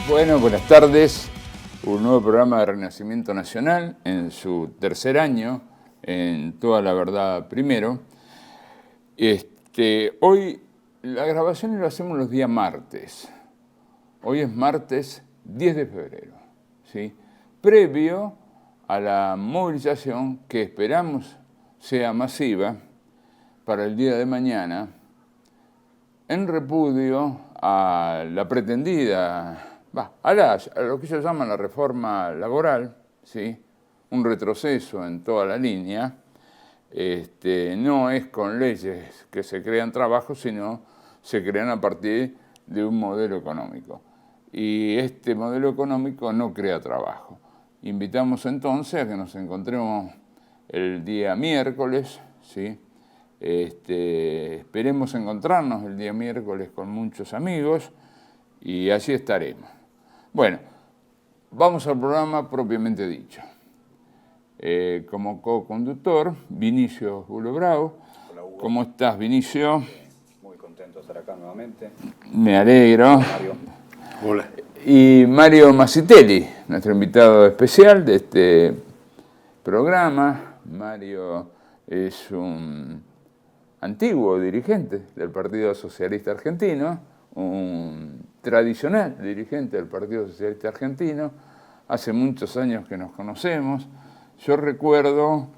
Bueno, buenas tardes. Un nuevo programa de Renacimiento Nacional en su tercer año, en Toda la Verdad Primero. Hoy la grabación lo hacemos los días martes. Hoy es martes 10 de febrero, ¿sí? Previo a la movilización que esperamos sea masiva para el día de mañana, en repudio a la pretendida, a lo que ellos llaman la reforma laboral, ¿sí? Un retroceso en toda la línea. No es con leyes que se crean trabajos, sino se crean a partir de un modelo económico. Y este modelo económico no crea trabajo. Invitamos entonces a que nos encontremos el día miércoles, ¿sí? Esperemos encontrarnos el día miércoles con muchos amigos y así estaremos. Bueno, vamos al programa propiamente dicho. Como co-conductor, Vinicio Julio Bravo. Hola, Hugo. ¿Cómo estás, Vinicio? Muy contento de estar acá nuevamente. Me alegro. Mario. Hola. Y Mario Masitelli, nuestro invitado especial de este programa. Mario es un antiguo dirigente del Partido Socialista Argentino, un tradicional dirigente del Partido Socialista Argentino. Hace muchos años que nos conocemos. Yo recuerdo,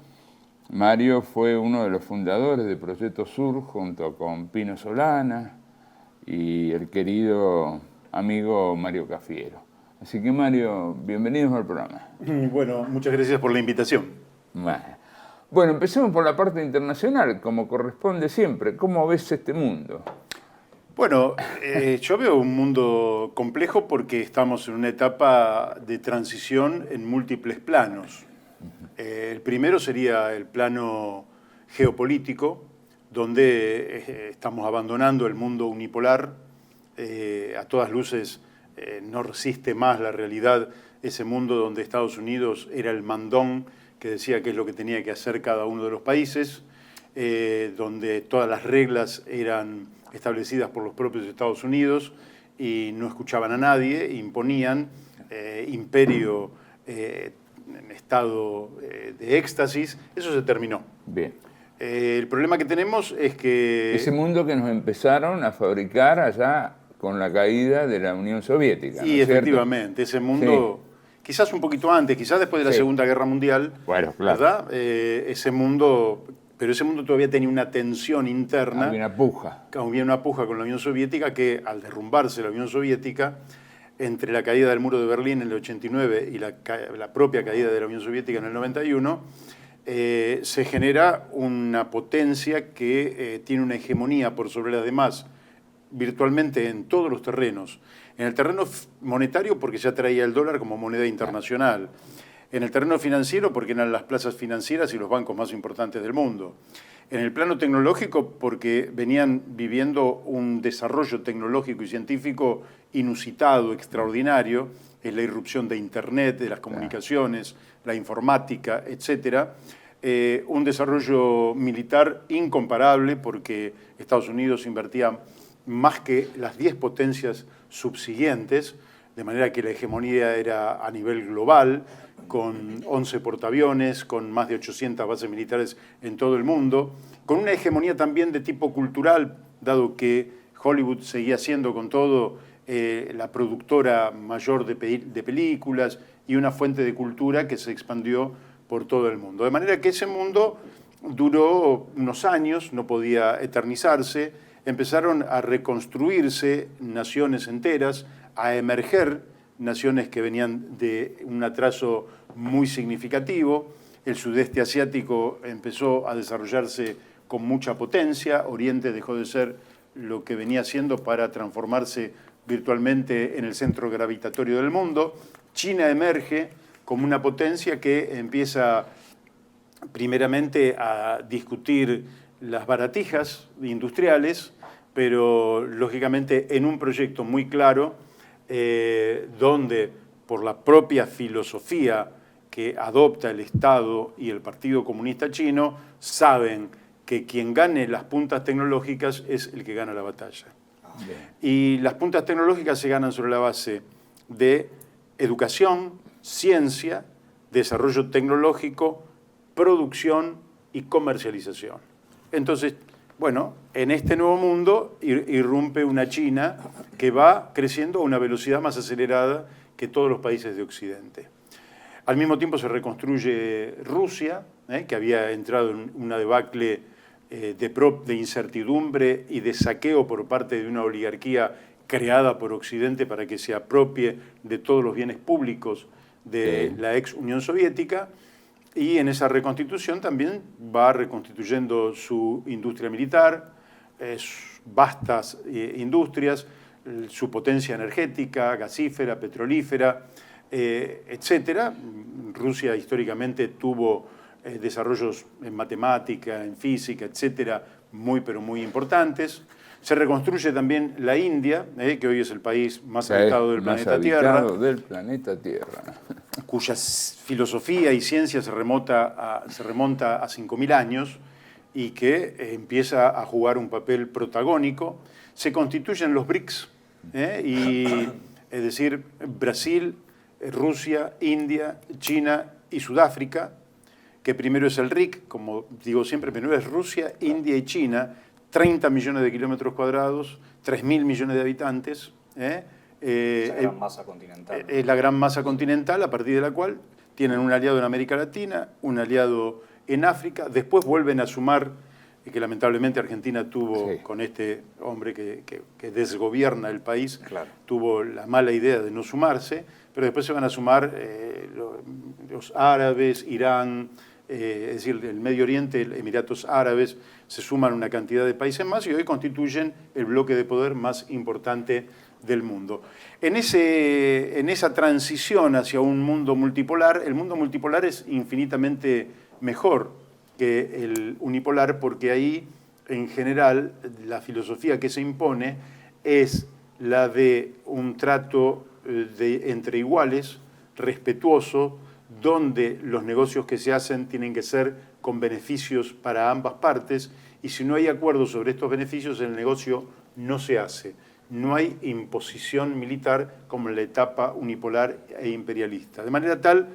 Mario fue uno de los fundadores de Proyecto Sur junto con Pino Solana y el querido amigo Mario Cafiero. Así que Mario, bienvenidos al programa. Bueno, muchas gracias por la invitación. Bueno, empecemos por la parte internacional, como corresponde siempre. ¿Cómo ves este mundo? Bueno, yo veo un mundo complejo porque estamos en una etapa de transición en múltiples planos. El primero sería el plano geopolítico, donde estamos abandonando el mundo unipolar. A todas luces no resiste más la realidad ese mundo donde Estados Unidos era el mandón que decía qué es lo que tenía que hacer cada uno de los países, donde todas las reglas eran establecidas por los propios Estados Unidos y no escuchaban a nadie, imponían imperio en estado de éxtasis. Eso se terminó. Bien. El problema que tenemos es que... Ese mundo que nos empezaron a fabricar allá con la caída de la Unión Soviética. Y ¿no es efectivamente, cierto? ese mundo, sí. Quizás un poquito antes, quizás después de la Segunda Guerra Mundial, bueno, claro. ¿verdad? Ese mundo, pero ese mundo todavía tenía una tensión interna. Había una puja. Había una puja con la Unión Soviética que, al derrumbarse la Unión Soviética, entre la caída del muro de Berlín en el 89 y la propia caída de la Unión Soviética en el 91, se genera una potencia que tiene una hegemonía por sobre las demás, virtualmente en todos los terrenos. En el terreno monetario, porque ya traía el dólar como moneda internacional. En el terreno financiero, porque eran las plazas financieras y los bancos más importantes del mundo. En el plano tecnológico, porque venían viviendo un desarrollo tecnológico y científico inusitado, extraordinario, es la irrupción de Internet, de las comunicaciones, la informática, etcétera. Un desarrollo militar incomparable, porque Estados Unidos invertía más que las 10 potencias subsiguientes, de manera que la hegemonía era a nivel global, con 11 portaaviones, con más de 800 bases militares en todo el mundo, con una hegemonía también de tipo cultural, dado que Hollywood seguía siendo con todo la productora mayor de películas y una fuente de cultura que se expandió por todo el mundo. De manera que ese mundo duró unos años, no podía eternizarse. Empezaron a reconstruirse naciones enteras, a emerger naciones que venían de un atraso muy significativo. El sudeste asiático empezó a desarrollarse con mucha potencia. Oriente dejó de ser lo que venía siendo para transformarse virtualmente en el centro gravitatorio del mundo. China emerge como una potencia que empieza primeramente a discutir las baratijas industriales, pero lógicamente en un proyecto muy claro, donde por la propia filosofía que adopta el Estado y el Partido Comunista Chino, saben que quien gane las puntas tecnológicas es el que gana la batalla. Bien. Y las puntas tecnológicas se ganan sobre la base de educación, ciencia, desarrollo tecnológico, producción y comercialización. Entonces, bueno, en este nuevo mundo irrumpe una China que va creciendo a una velocidad más acelerada que todos los países de Occidente. Al mismo tiempo se reconstruye Rusia, que había entrado en una debacle de incertidumbre y de saqueo por parte de una oligarquía creada por Occidente para que se apropie de todos los bienes públicos de la ex Unión Soviética, y en esa reconstitución también va reconstituyendo su industria militar, vastas industrias, su potencia energética, gasífera, petrolífera, etcétera. Rusia históricamente tuvo desarrollos en matemática, en física, etcétera, pero muy importantes. Se reconstruye también la India, que hoy es el país más habitado del planeta Tierra, cuya filosofía y ciencia se remonta a 5.000 años y que empieza a jugar un papel protagónico. Se constituyen los BRICS, es decir, Brasil, Rusia, India, China y Sudáfrica, que primero es el RIC, como digo siempre, primero es Rusia, India y China, 30 millones de kilómetros cuadrados, 3.000 millones de habitantes. Es la gran masa continental. Es la gran masa continental, a partir de la cual tienen un aliado en América Latina, un aliado en África, después vuelven a sumar, que lamentablemente Argentina tuvo, con este hombre que desgobierna el país, claro, tuvo la mala idea de no sumarse, pero después se van a sumar los árabes, Irán, es decir, el Medio Oriente, Emiratos Árabes, se suman una cantidad de países más y hoy constituyen el bloque de poder más importante del mundo. En esa transición hacia un mundo multipolar, el mundo multipolar es infinitamente mejor que el unipolar, porque ahí, en general, la filosofía que se impone es la de un trato entre iguales, respetuoso, donde los negocios que se hacen tienen que ser con beneficios para ambas partes, y si no hay acuerdo sobre estos beneficios, el negocio no se hace. No hay imposición militar como en la etapa unipolar e imperialista. De manera tal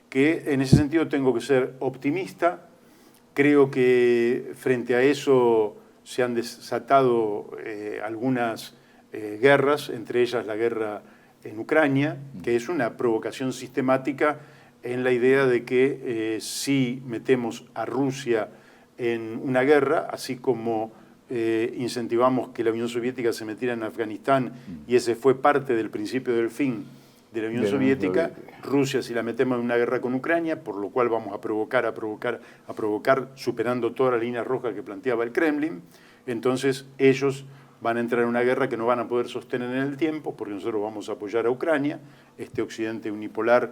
que en ese sentido tengo que ser optimista. Creo que frente a eso se han desatado algunas guerras, entre ellas la guerra en Ucrania, que es una provocación sistemática en la idea de que si metemos a Rusia en una guerra, así como incentivamos que la Unión Soviética se metiera en Afganistán, y ese fue parte del principio del fin de la Unión Soviética, Rusia si la metemos en una guerra con Ucrania, por lo cual vamos a provocar, superando toda la línea roja que planteaba el Kremlin, entonces ellos van a entrar en una guerra que no van a poder sostener en el tiempo, porque nosotros vamos a apoyar a Ucrania, este occidente unipolar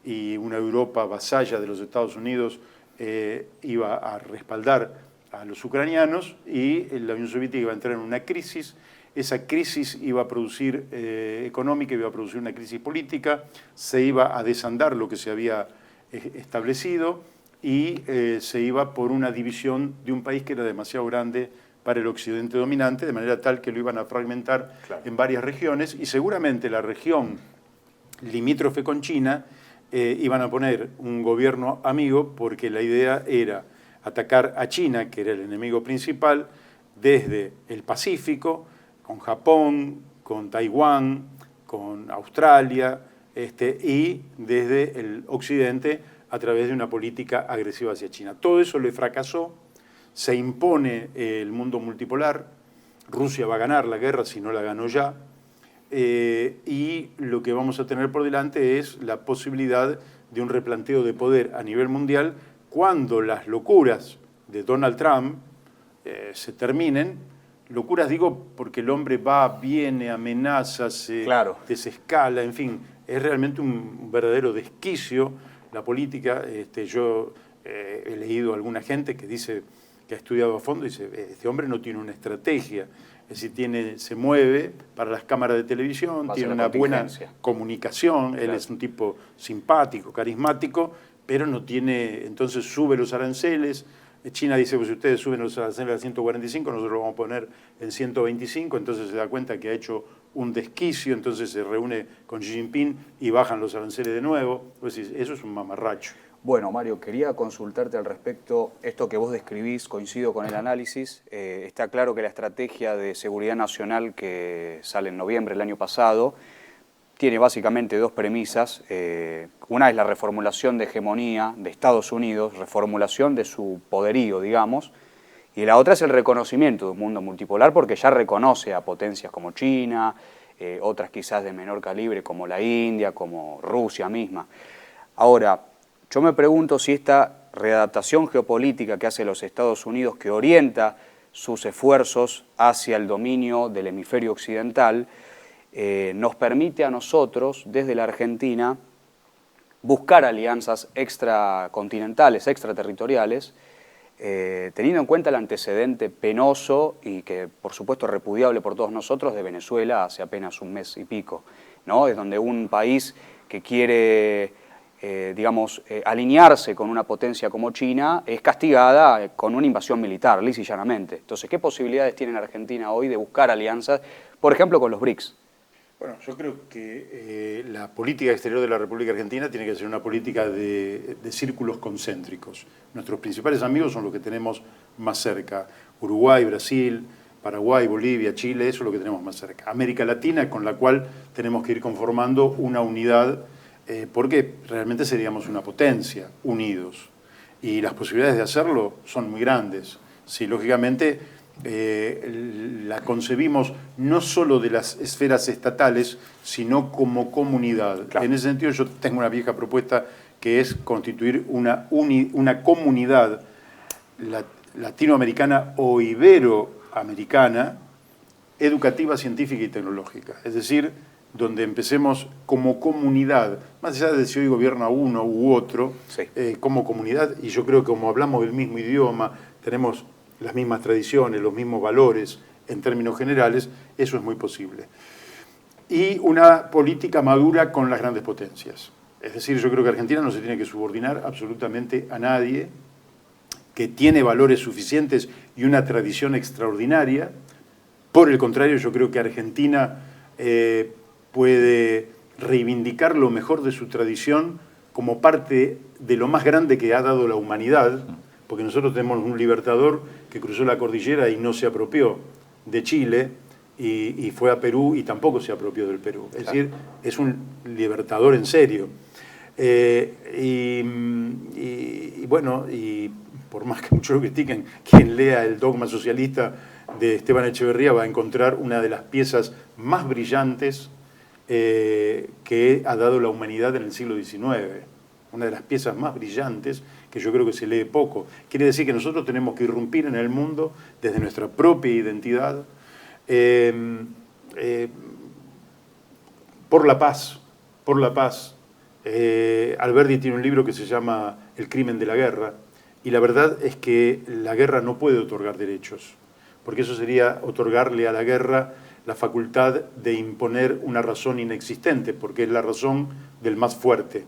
y una Europa vasalla de los Estados Unidos iba a respaldar a los ucranianos, y la Unión Soviética iba a entrar en una crisis. Esa crisis iba a producir económica, iba a producir una crisis política, se iba a desandar lo que se había establecido y se iba por una división de un país que era demasiado grande para el occidente dominante, de manera tal que lo iban a fragmentar en varias regiones, y seguramente la región limítrofe con China iban a poner un gobierno amigo, porque la idea era atacar a China, que era el enemigo principal, desde el Pacífico, con Japón, con Taiwán, con Australia, y desde el occidente a través de una política agresiva hacia China. Todo eso le fracasó, se impone el mundo multipolar, Rusia va a ganar la guerra si no la ganó ya, y lo que vamos a tener por delante es la posibilidad de un replanteo de poder a nivel mundial cuando las locuras de Donald Trump se terminen. Locuras digo porque el hombre va, viene, amenaza, se desescala, en fin, es realmente un verdadero desquicio la política. Yo he leído a alguna gente que dice, que ha estudiado a fondo, y dice, este hombre no tiene una estrategia, es decir, se mueve para las cámaras de televisión, tiene una buena comunicación, él es un tipo simpático, carismático, pero no tiene, entonces sube los aranceles, China dice, pues si ustedes suben los aranceles a 145, nosotros lo vamos a poner en 125, entonces se da cuenta que ha hecho un desquicio, entonces se reúne con Xi Jinping y bajan los aranceles de nuevo. Pues eso es un mamarracho. Bueno, Mario, quería consultarte al respecto. Esto que vos describís, coincido con el análisis. Está claro que la estrategia de seguridad nacional que sale en noviembre del año pasado tiene básicamente dos premisas. Una es la reformulación de hegemonía de Estados Unidos, reformulación de su poderío, digamos, y la otra es el reconocimiento de un mundo multipolar porque ya reconoce a potencias como China, otras quizás de menor calibre como la India, como Rusia misma. Ahora, yo me pregunto si esta readaptación geopolítica que hace los Estados Unidos, que orienta sus esfuerzos hacia el dominio del hemisferio occidental, nos permite a nosotros, desde la Argentina, buscar alianzas extracontinentales, extraterritoriales, teniendo en cuenta el antecedente penoso y que, por supuesto, repudiable por todos nosotros de Venezuela hace apenas un mes y pico, ¿no? Es donde un país que quiere, alinearse con una potencia como China es castigada con una invasión militar, lisa y llanamente. Entonces, ¿qué posibilidades tiene la Argentina hoy de buscar alianzas, por ejemplo, con los BRICS? Bueno, yo creo que la política exterior de la República Argentina tiene que ser una política de círculos concéntricos. Nuestros principales amigos son los que tenemos más cerca. Uruguay, Brasil, Paraguay, Bolivia, Chile, eso es lo que tenemos más cerca. América Latina, con la cual tenemos que ir conformando una unidad, porque realmente seríamos una potencia, unidos. Y las posibilidades de hacerlo son muy grandes. Sí, lógicamente, la concebimos no solo de las esferas estatales, sino como comunidad. Claro. En ese sentido yo tengo una vieja propuesta que es constituir una comunidad latinoamericana o iberoamericana, educativa, científica y tecnológica. Es decir, donde empecemos como comunidad, más allá de si hoy gobierna uno u otro, sí, como comunidad, y yo creo que como hablamos el mismo idioma, tenemos las mismas tradiciones, los mismos valores en términos generales, eso es muy posible. Y una política madura con las grandes potencias. Es decir, yo creo que Argentina no se tiene que subordinar absolutamente a nadie, que tiene valores suficientes y una tradición extraordinaria. Por el contrario, yo creo que Argentina puede reivindicar lo mejor de su tradición como parte de lo más grande que ha dado la humanidad, porque nosotros tenemos un libertador que cruzó la cordillera y no se apropió de Chile, y fue a Perú y tampoco se apropió del Perú. Es decir, es un libertador en serio. Y bueno, y por más que muchos lo critiquen, quien lea el dogma socialista de Esteban Echeverría va a encontrar una de las piezas más brillantes que ha dado la humanidad en el siglo XIX. Una de las piezas más brillantes que yo creo que se lee poco. Quiere decir que nosotros tenemos que irrumpir en el mundo desde nuestra propia identidad, por la paz, por la paz. Alberdi tiene un libro que se llama El crimen de la guerra, y la verdad es que la guerra no puede otorgar derechos, porque eso sería otorgarle a la guerra la facultad de imponer una razón inexistente, porque es la razón del más fuerte.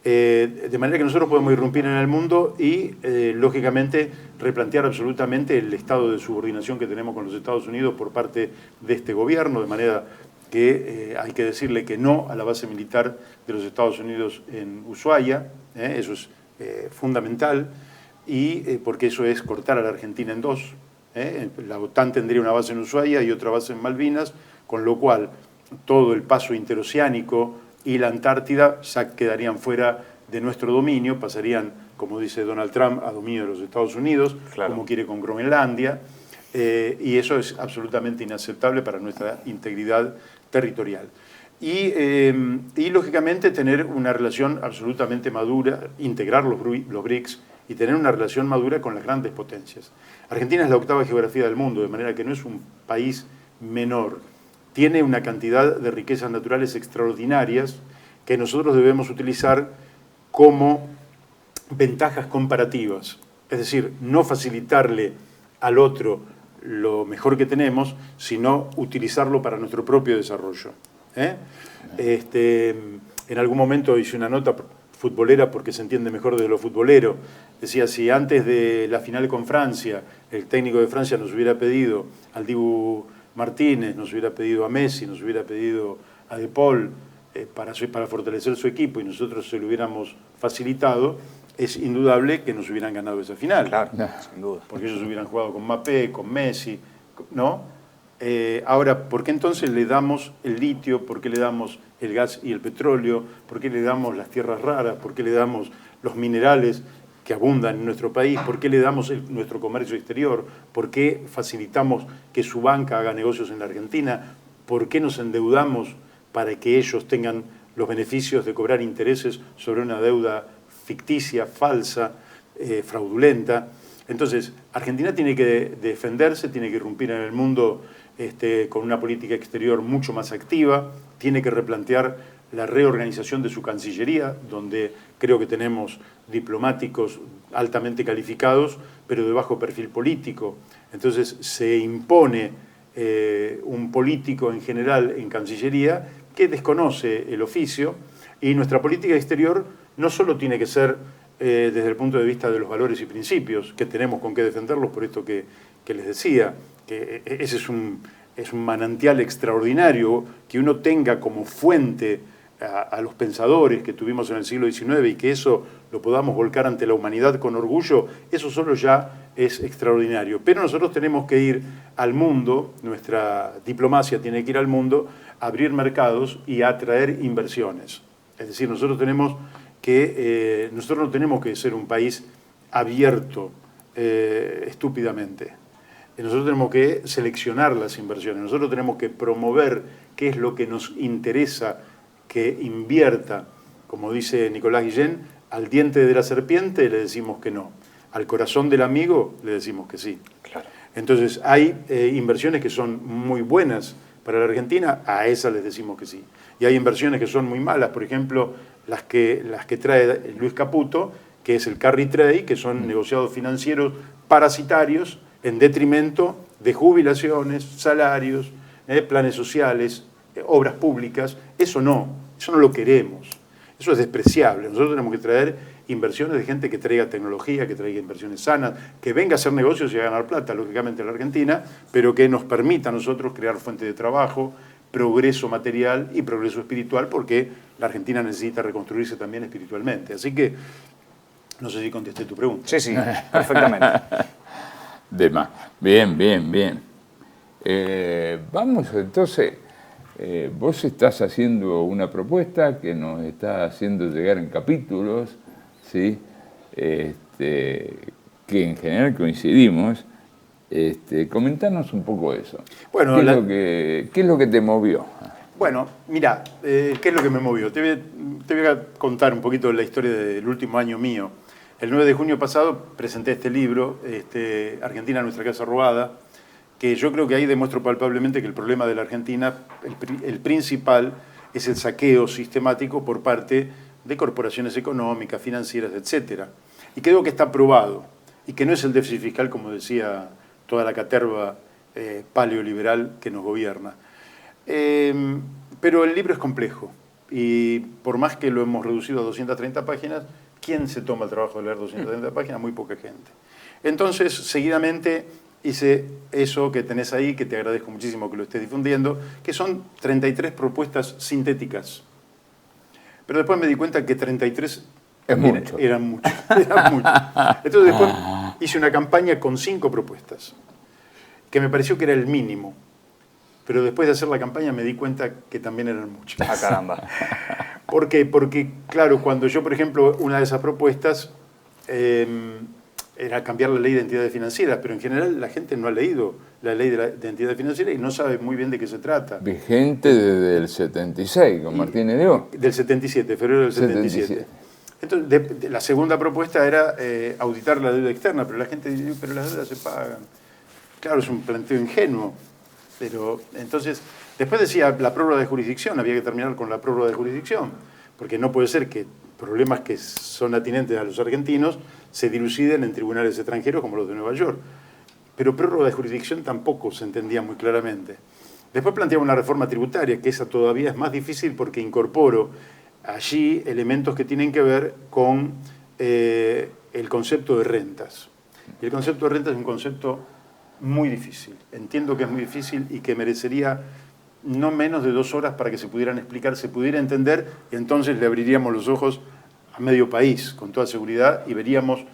De manera que nosotros podemos irrumpir en el mundo y, lógicamente, replantear absolutamente el estado de subordinación que tenemos con los Estados Unidos por parte de este gobierno, de manera que hay que decirle que no a la base militar de los Estados Unidos en Ushuaia, eso es fundamental, y porque eso es cortar a la Argentina en dos. La OTAN tendría una base en Ushuaia y otra base en Malvinas, con lo cual todo el paso interoceánico y la Antártida ya quedarían fuera de nuestro dominio, pasarían, como dice Donald Trump, a dominio de los Estados Unidos, claro, como quiere con Groenlandia, y eso es absolutamente inaceptable para nuestra integridad territorial. Y lógicamente tener una relación absolutamente madura, integrar los BRICS y tener una relación madura con las grandes potencias. Argentina es la octava geografía del mundo, de manera que no es un país menor. Tiene una cantidad de riquezas naturales extraordinarias que nosotros debemos utilizar como ventajas comparativas. Es decir, no facilitarle al otro lo mejor que tenemos, sino utilizarlo para nuestro propio desarrollo. En algún momento hice una nota futbolera porque se entiende mejor desde lo futbolero. Decía, si antes de la final con Francia, el técnico de Francia nos hubiera pedido al Dibu Martínez, nos hubiera pedido a Messi, nos hubiera pedido a De Paul para fortalecer su equipo y nosotros se lo hubiéramos facilitado, es indudable que nos hubieran ganado esa final. Claro, sin duda. Porque ellos hubieran jugado con Mbappé, con Messi, ¿no? Ahora, ¿por qué entonces le damos el litio? ¿Por qué le damos el gas y el petróleo? ¿Por qué le damos las tierras raras? ¿Por qué le damos los minerales que abundan en nuestro país? ¿Por qué le damos nuestro comercio exterior? ¿Por qué facilitamos que su banca haga negocios en la Argentina? ¿Por qué nos endeudamos para que ellos tengan los beneficios de cobrar intereses sobre una deuda ficticia, falsa, fraudulenta? Entonces, Argentina tiene que defenderse, tiene que irrumpir en el mundo con una política exterior mucho más activa, tiene que replantear la reorganización de su Cancillería, donde creo que tenemos diplomáticos altamente calificados, pero de bajo perfil político. Entonces, se impone un político en general en Cancillería que desconoce el oficio, y nuestra política exterior no solo tiene que ser desde el punto de vista de los valores y principios, que tenemos con qué defenderlos, por esto que les decía, que ese es un manantial extraordinario, que uno tenga como fuente a los pensadores que tuvimos en el siglo XIX y que eso lo podamos volcar ante la humanidad con orgullo, eso solo ya es extraordinario. Pero nosotros tenemos que ir al mundo, nuestra diplomacia tiene que ir al mundo, abrir mercados y atraer inversiones. Es decir, nosotros no tenemos que ser un país abierto estúpidamente. Nosotros tenemos que seleccionar las inversiones, nosotros tenemos que promover qué es lo que nos interesa que invierta. Como dice Nicolás Guillén, al diente de la serpiente le decimos que no, al corazón del amigo le decimos que sí. Claro. Entonces hay inversiones que son muy buenas para la Argentina, a esas les decimos que sí. Y hay inversiones que son muy malas, por ejemplo, las que trae Luis Caputo, que es el carry trade, que son negociados financieros parasitarios en detrimento de jubilaciones, salarios, planes sociales, obras públicas. Eso no lo queremos. Eso es despreciable. Nosotros tenemos que traer inversiones de gente que traiga tecnología, que traiga inversiones sanas, que venga a hacer negocios y a ganar plata, lógicamente en la Argentina, pero que nos permita a nosotros crear fuentes de trabajo, progreso material y progreso espiritual, porque la Argentina necesita reconstruirse también espiritualmente. Así que, no sé si contesté tu pregunta. Sí, perfectamente. Bien. Vamos entonces, vos estás haciendo una propuesta que nos está haciendo llegar en capítulos, ¿sí? Que en general coincidimos. Comentanos un poco eso. Bueno, ¿Qué es lo que te movió? Bueno, mira, ¿qué es lo que me movió? Te voy a contar un poquito la historia del último año mío. El 9 de junio pasado presenté este libro, Argentina, nuestra casa robada, que yo creo que ahí demuestro palpablemente que el problema de la Argentina, el principal, es el saqueo sistemático por parte de corporaciones económicas, financieras, etc. Y creo que está probado, y que no es el déficit fiscal, como decía toda la caterva paleoliberal que nos gobierna. Pero el libro es complejo, y por más que lo hemos reducido a 230 páginas, ¿quién se toma el trabajo de leer 230 páginas? Muy poca gente. Entonces, seguidamente hice eso que tenés ahí, que te agradezco muchísimo que lo estés difundiendo, que son 33 propuestas sintéticas. Pero después me di cuenta que 33 eran muchos. Entonces después hice una campaña con 5 propuestas, que me pareció que era el mínimo. Pero después de hacer la campaña me di cuenta que también eran muchas. ¡Ah, caramba! ¿Por qué? Porque, claro, cuando yo, por ejemplo, una de esas propuestas era cambiar la ley de entidades financieras, pero en general la gente no ha leído la ley de entidades financieras y no sabe muy bien de qué se trata. Vigente desde el 76, con Martínez de O. Del 77, febrero del 77. Entonces, la segunda propuesta era auditar la deuda externa, pero la gente dice, pero las deudas se pagan. Claro, es un planteo ingenuo. Pero entonces, después decía la prórroga de jurisdicción, había que terminar con la prórroga de jurisdicción, porque no puede ser que problemas que son atinentes a los argentinos se diluciden en tribunales extranjeros como los de Nueva York. Pero prórroga de jurisdicción tampoco se entendía muy claramente. Después planteaba una reforma tributaria, que esa todavía es más difícil porque incorporo allí elementos que tienen que ver con el concepto de rentas. Y el concepto de rentas es un concepto muy difícil. Entiendo que es muy difícil y que merecería no menos de 2 horas para que se pudieran explicar, se pudiera entender, y entonces le abriríamos los ojos a medio país, con toda seguridad, y veríamos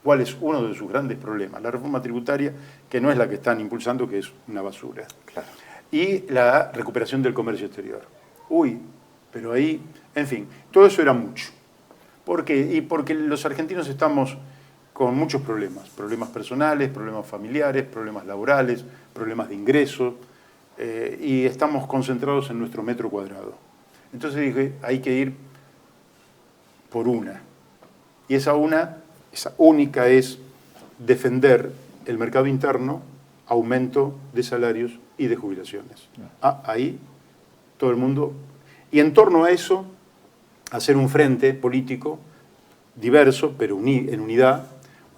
cuál es uno de sus grandes problemas. La reforma tributaria, que no es la que están impulsando, que es una basura. Claro. Y la recuperación del comercio exterior. Uy, pero ahí, en fin, todo eso era mucho. ¿Por qué? Y porque los argentinos estamos con muchos problemas personales, problemas familiares, problemas laborales, problemas de ingresos, y estamos concentrados en nuestro metro cuadrado. Entonces dije, hay que ir por una. Y esa única es defender el mercado interno, aumento de salarios y de jubilaciones. Ahí todo el mundo. Y en torno a eso, hacer un frente político diverso, pero en unidad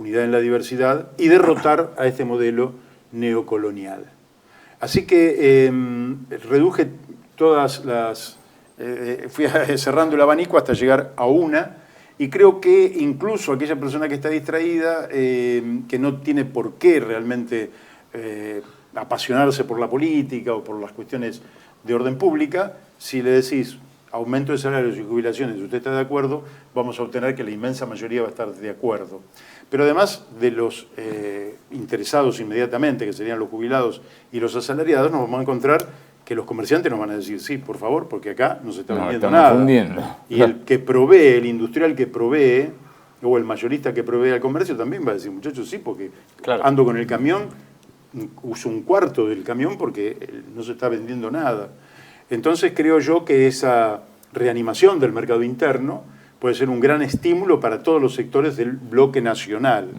en la diversidad, y derrotar a este modelo neocolonial. Así que reduje todas las... fui cerrando el abanico hasta llegar a una, y creo que incluso aquella persona que está distraída, que no tiene por qué realmente apasionarse por la política o por las cuestiones de orden pública, si le decís aumento de salarios y jubilaciones, si usted está de acuerdo, vamos a obtener que la inmensa mayoría va a estar de acuerdo. Pero además de los interesados inmediatamente, que serían los jubilados y los asalariados, nos vamos a encontrar que los comerciantes nos van a decir, sí, por favor, porque acá no se está vendiendo nada. Fundiendo. Y el que provee, el industrial que provee, o el mayorista que provee al comercio también va a decir, muchachos, sí, porque claro, ando con el camión, uso un cuarto del camión porque no se está vendiendo nada. Entonces creo yo que esa reanimación del mercado interno puede ser un gran estímulo para todos los sectores del bloque nacional,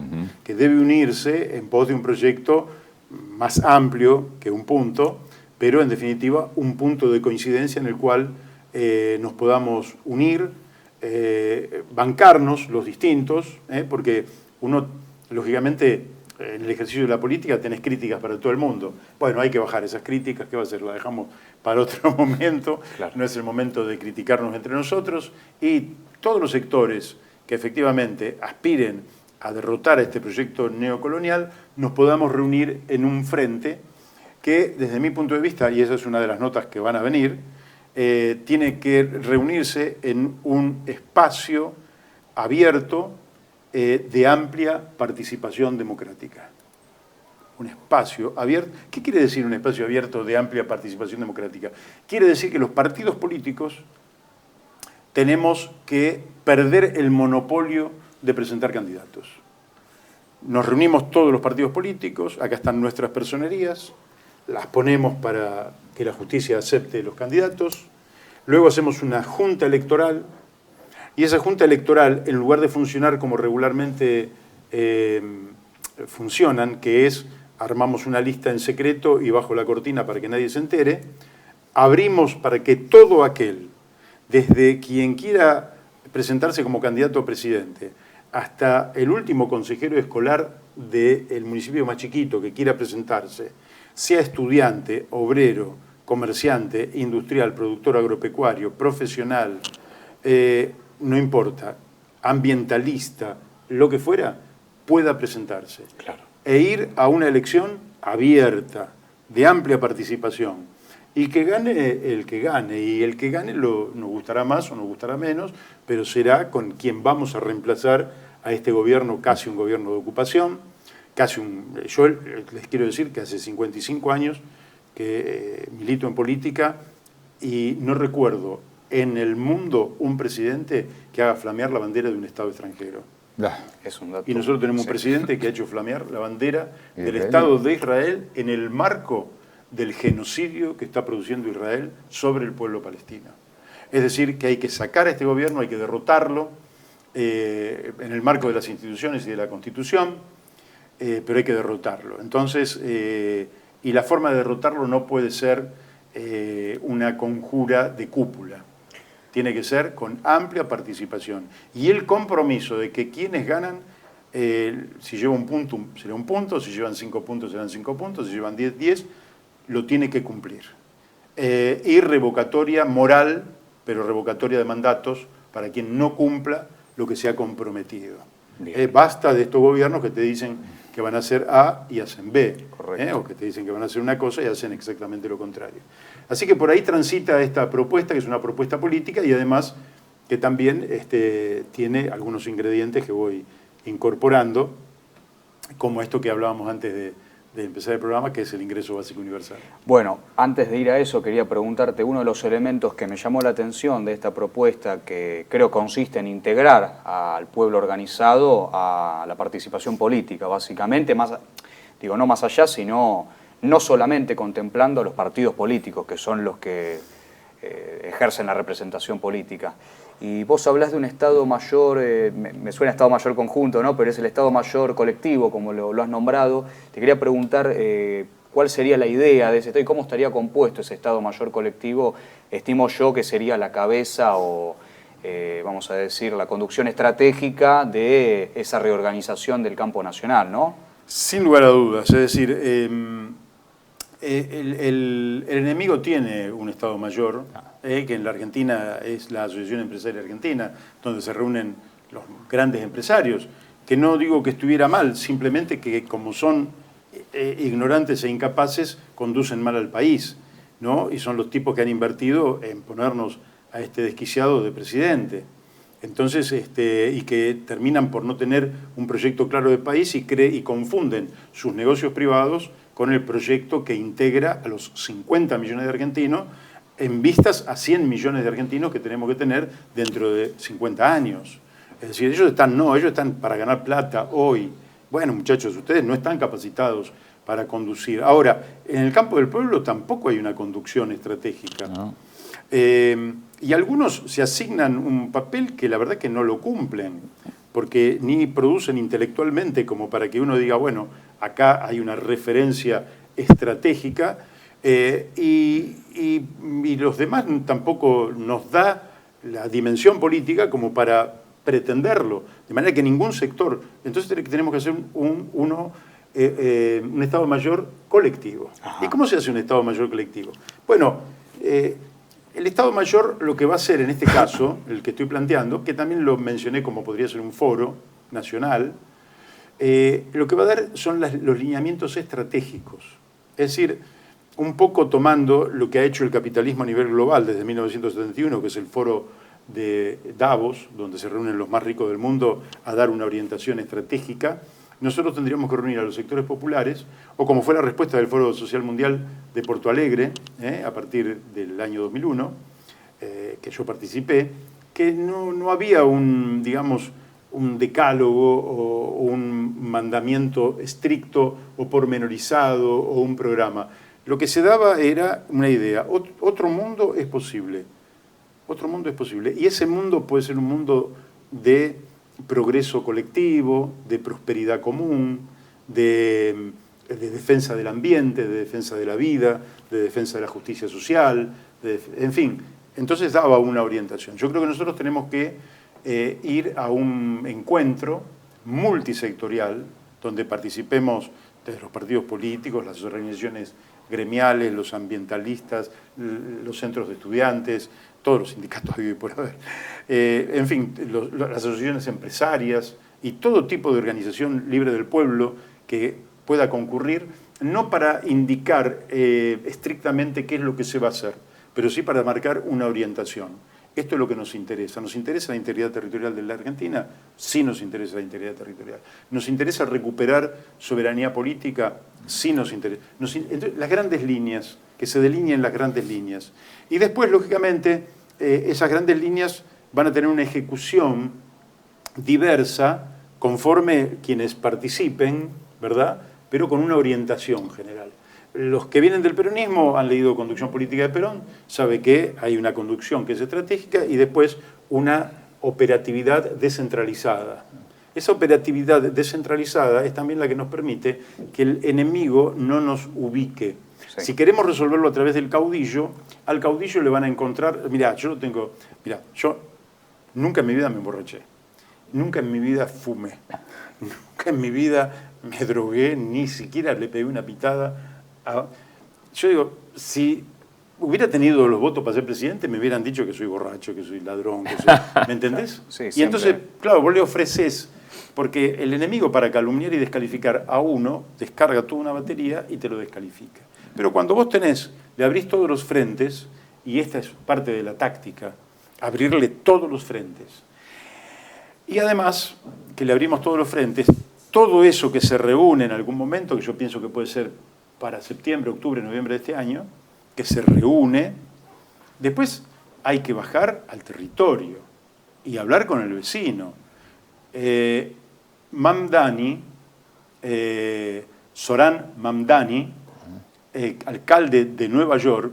que debe unirse en pos de un proyecto más amplio que un punto, pero en definitiva un punto de coincidencia en el cual nos podamos unir, bancarnos los distintos, porque uno, lógicamente, en el ejercicio de la política tenés críticas para todo el mundo. Bueno, hay que bajar esas críticas, ¿qué va a hacer? La dejamos para otro momento, claro. No es el momento de criticarnos entre nosotros, y todos los sectores que efectivamente aspiren a derrotar a este proyecto neocolonial, nos podamos reunir en un frente que, desde mi punto de vista, y esa es una de las notas que van a venir, tiene que reunirse en un espacio abierto de amplia participación democrática. Un espacio abierto. ¿Qué quiere decir un espacio abierto de amplia participación democrática? Quiere decir que los partidos políticos tenemos que perder el monopolio de presentar candidatos. Nos reunimos todos los partidos políticos, acá están nuestras personerías, las ponemos para que la justicia acepte los candidatos, luego hacemos una junta electoral, y esa junta electoral, en lugar de funcionar como regularmente funcionan, que es armamos una lista en secreto y bajo la cortina para que nadie se entere, abrimos para que todo aquel, desde quien quiera presentarse como candidato a presidente, hasta el último consejero escolar del municipio más chiquito que quiera presentarse, sea estudiante, obrero, comerciante, industrial, productor agropecuario, profesional, no importa, ambientalista, lo que fuera, pueda presentarse. Claro. E ir a una elección abierta, de amplia participación, y que gane el que gane, y el que gane nos gustará más o nos gustará menos, pero será con quien vamos a reemplazar a este gobierno, casi un gobierno de ocupación, yo les quiero decir que hace 55 años que milito en política y no recuerdo en el mundo un presidente que haga flamear la bandera de un Estado extranjero. Es un dato. Y nosotros tenemos un presidente que ha hecho flamear la bandera del Estado de Israel en el marco del genocidio que está produciendo Israel sobre el pueblo palestino. Es decir, que hay que sacar a este gobierno, hay que derrotarlo en el marco de las instituciones y de la Constitución, pero hay que derrotarlo. Entonces, y la forma de derrotarlo no puede ser una conjura de cúpula. Tiene que ser con amplia participación. Y el compromiso de que quienes ganan, si lleva un punto, será un punto, si llevan 5 puntos, serán 5 puntos, si llevan 10, 10, lo tiene que cumplir. Y revocatoria moral pero revocatoria de mandatos para quien no cumpla lo que se ha comprometido. Basta de estos gobiernos que te dicen que van a hacer A y hacen B, o que te dicen que van a hacer una cosa y hacen exactamente lo contrario. Así que por ahí transita esta propuesta, que es una propuesta política y además que también tiene algunos ingredientes que voy incorporando, como esto que hablábamos antes de empezar el programa, que es el ingreso básico universal. Bueno, antes de ir a eso, quería preguntarte uno de los elementos que me llamó la atención de esta propuesta, que creo consiste en integrar al pueblo organizado a la participación política, básicamente, no más allá, sino no solamente contemplando a los partidos políticos, que son los que ejercen la representación política. Y vos hablás de un Estado Mayor, me suena Estado Mayor conjunto, ¿no? Pero es el Estado Mayor colectivo, como lo has nombrado. Te quería preguntar cuál sería la idea de ese Estado y cómo estaría compuesto ese Estado Mayor colectivo. Estimo yo que sería la cabeza o, vamos a decir, la conducción estratégica de esa reorganización del campo nacional, ¿no? Sin lugar a dudas, es decir, el enemigo tiene un Estado Mayor, que en la Argentina es la Asociación Empresaria Argentina, donde se reúnen los grandes empresarios, que no digo que estuviera mal, simplemente que como son ignorantes e incapaces, conducen mal al país, ¿no? Y son los tipos que han invertido en ponernos a este desquiciado de presidente. Entonces, y que terminan por no tener un proyecto claro de país y confunden sus negocios privados con el proyecto que integra a los 50 millones de argentinos en vistas a 100 millones de argentinos que tenemos que tener dentro de 50 años. Es decir, ellos están para ganar plata hoy. Bueno, muchachos, ustedes no están capacitados para conducir. Ahora, en el campo del pueblo tampoco hay una conducción estratégica. No. Y algunos se asignan un papel que la verdad que no lo cumplen, porque ni producen intelectualmente como para que uno diga, bueno, acá hay una referencia estratégica, y los demás tampoco nos da la dimensión política como para pretenderlo, de manera que ningún sector. Entonces tenemos que hacer un Estado Mayor colectivo. Ajá. ¿Y cómo se hace un Estado Mayor colectivo? Bueno, el Estado Mayor lo que va a hacer en este caso, el que estoy planteando, que también lo mencioné como podría ser un foro nacional, lo que va a dar son los lineamientos estratégicos. Es decir, un poco tomando lo que ha hecho el capitalismo a nivel global desde 1971, que es el foro de Davos, donde se reúnen los más ricos del mundo a dar una orientación estratégica. Nosotros tendríamos que reunir a los sectores populares, o como fue la respuesta del Foro Social Mundial de Porto Alegre, a partir del año 2001, que yo participé, que no había un decálogo o un mandamiento estricto o pormenorizado o un programa. Lo que se daba era una idea. Otro mundo es posible. Otro mundo es posible. Y ese mundo puede ser un mundo de progreso colectivo, de prosperidad común, de defensa del ambiente, de defensa de la vida, de defensa de la justicia social, en fin. Entonces daba una orientación. Yo creo que nosotros tenemos que ir a un encuentro multisectorial donde participemos desde los partidos políticos, las organizaciones gremiales, los ambientalistas, los centros de estudiantes, todos los sindicatos y por haber, en fin, las asociaciones empresarias y todo tipo de organización libre del pueblo que pueda concurrir, no para indicar estrictamente qué es lo que se va a hacer, pero sí para marcar una orientación. Esto es lo que nos interesa. ¿Nos interesa la integridad territorial de la Argentina? Sí nos interesa la integridad territorial. ¿Nos interesa recuperar soberanía política? Sí nos interesa. Entonces, las grandes líneas, que se delineen las grandes líneas. Y después, lógicamente, esas grandes líneas van a tener una ejecución diversa conforme quienes participen, ¿verdad? Pero con una orientación general. Los que vienen del peronismo han leído Conducción Política de Perón, sabe que hay una conducción que es estratégica y después una operatividad descentralizada. Esa operatividad descentralizada es también la que nos permite que el enemigo no nos ubique. Sí. Si queremos resolverlo a través del caudillo, al caudillo le van a encontrar... yo nunca en mi vida me emborraché, nunca en mi vida fumé, nunca en mi vida me drogué, ni siquiera le pegué una pitada. Yo digo, si hubiera tenido los votos para ser presidente, me hubieran dicho que soy borracho, que soy ladrón, que soy, ¿me entendés? Sí, y siempre. entonces, claro, vos le ofreces, porque el enemigo para calumniar y descalificar a uno, descarga toda una batería y te lo descalifica. Pero cuando vos le abrís todos los frentes, y esta es parte de la táctica, abrirle todos los frentes. Y además, que le abrimos todos los frentes, todo eso que se reúne en algún momento, que yo pienso que puede ser para septiembre, octubre, noviembre de este año, que se reúne, después hay que bajar al territorio y hablar con el vecino. Mamdani, Zoran Mamdani, alcalde de Nueva York,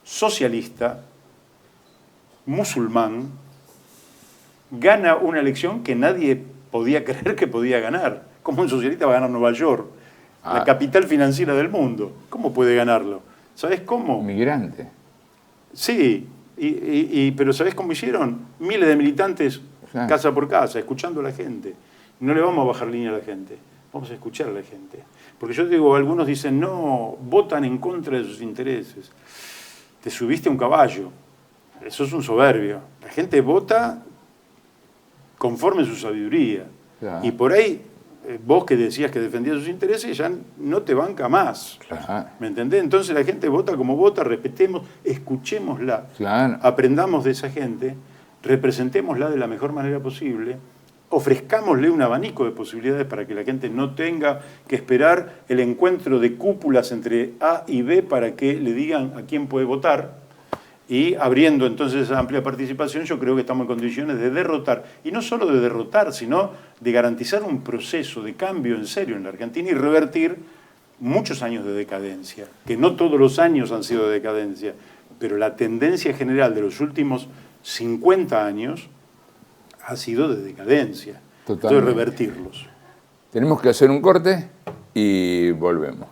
socialista, musulmán, gana una elección que nadie podía creer que podía ganar. ¿Cómo un socialista va a ganar Nueva York? La capital financiera del mundo. ¿Cómo puede ganarlo? ¿Sabés cómo? Migrante. Sí, pero ¿sabés cómo hicieron? Miles de militantes, Claro. casa por casa, escuchando a la gente. No le vamos a bajar línea a la gente, vamos a escuchar a la gente. Porque yo digo, algunos dicen, no, votan en contra de sus intereses. Te subiste a un caballo, eso es un soberbio. La gente vota conforme su sabiduría. Claro. Y por ahí, vos que decías que defendías sus intereses, ya no te banca más. Claro. ¿Me entendés? Entonces la gente vota como vota, respetemos, escuchémosla, Claro. aprendamos de esa gente, representémosla de la mejor manera posible, ofrezcámosle un abanico de posibilidades para que la gente no tenga que esperar el encuentro de cúpulas entre A y B para que le digan a quién puede votar. Y abriendo entonces esa amplia participación, yo creo que estamos en condiciones de derrotar, y no solo de derrotar, sino de garantizar un proceso de cambio en serio en la Argentina y revertir muchos años de decadencia, que no todos los años han sido de decadencia, pero la tendencia general de los últimos 50 años ha sido de decadencia. Totalmente. Entonces, revertirlos. Tenemos que hacer un corte y volvemos.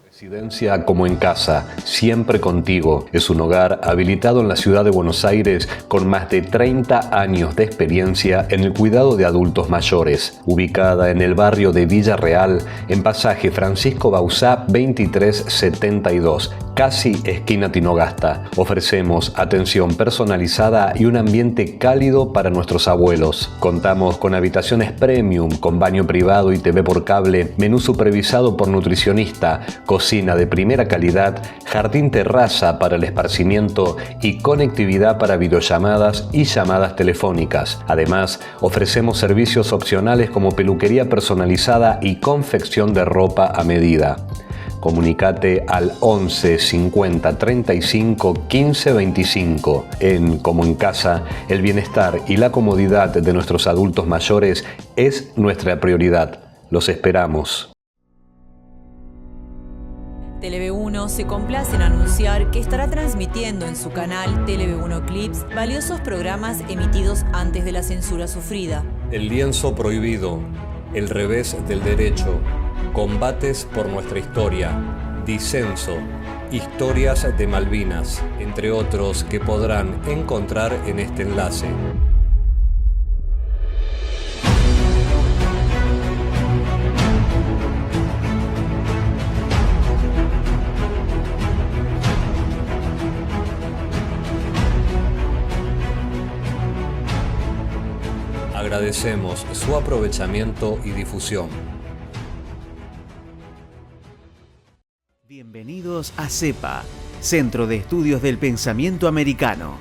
Residencia como en casa, siempre contigo. Es un hogar habilitado en la ciudad de Buenos Aires con más de 30 años de experiencia en el cuidado de adultos mayores. Ubicada en el barrio de Villa Real, en pasaje Francisco Bauzá 2372, casi esquina Tinogasta. Ofrecemos atención personalizada y un ambiente cálido para nuestros abuelos. Contamos con habitaciones premium, con baño privado y TV por cable, menú supervisado por nutricionista, cocina de primera calidad, jardín terraza para el esparcimiento y conectividad para videollamadas y llamadas telefónicas. Además, ofrecemos servicios opcionales como peluquería personalizada y confección de ropa a medida. Comunicate al 11 50 35 15 25. En Como en Casa, el bienestar y la comodidad de nuestros adultos mayores es nuestra prioridad. Los esperamos. Tele-V1 se complace en anunciar que estará transmitiendo en su canal Tele-V1 Clips valiosos programas emitidos antes de la censura sufrida. El lienzo prohibido, el revés del derecho, combates por nuestra historia, disenso, historias de Malvinas, entre otros que podrán encontrar en este enlace. Agradecemos su aprovechamiento y difusión. Bienvenidos a CEPA, Centro de Estudios del Pensamiento Americano.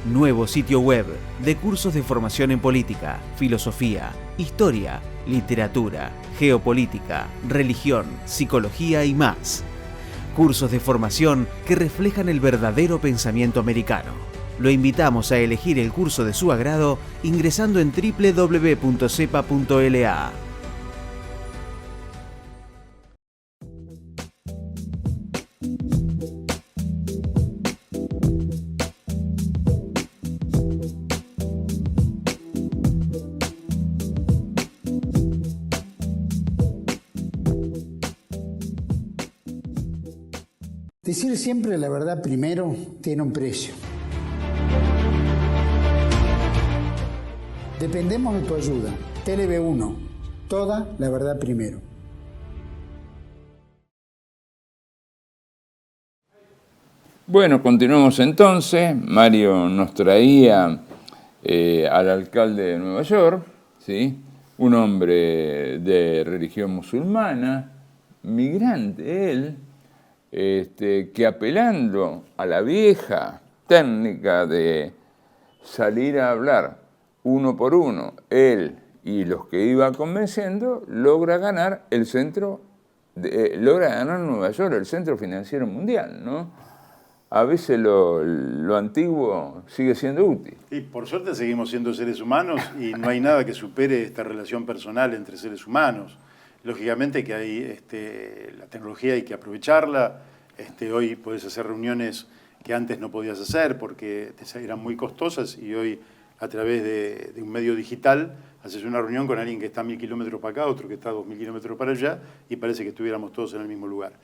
Nuevo sitio web de cursos de formación en política, filosofía, historia, literatura, geopolítica, religión, psicología y más. Cursos de formación que reflejan el verdadero pensamiento americano. Lo invitamos a elegir el curso de su agrado ingresando en www.cepa.la. Decir siempre la verdad primero tiene un precio. Dependemos de tu ayuda. Tele-V1, toda la verdad primero. Bueno, continuamos entonces. Mario nos traía al alcalde de Nueva York, ¿sí? Un hombre de religión musulmana, migrante él, que apelando a la vieja técnica de salir a hablar uno por uno, él y los que iba convenciendo, logra ganar logra ganar Nueva York, el centro financiero mundial, ¿no? A veces lo antiguo sigue siendo útil. Y por suerte seguimos siendo seres humanos y no hay nada que supere esta relación personal entre seres humanos. Lógicamente que hay la tecnología, hay que aprovecharla. Hoy podés hacer reuniones que antes no podías hacer porque eran muy costosas, y hoy a través de un medio digital haces una reunión con alguien que está a 1000 kilómetros para acá, otro que está a 2000 kilómetros para allá, y parece que estuviéramos todos en el mismo lugar.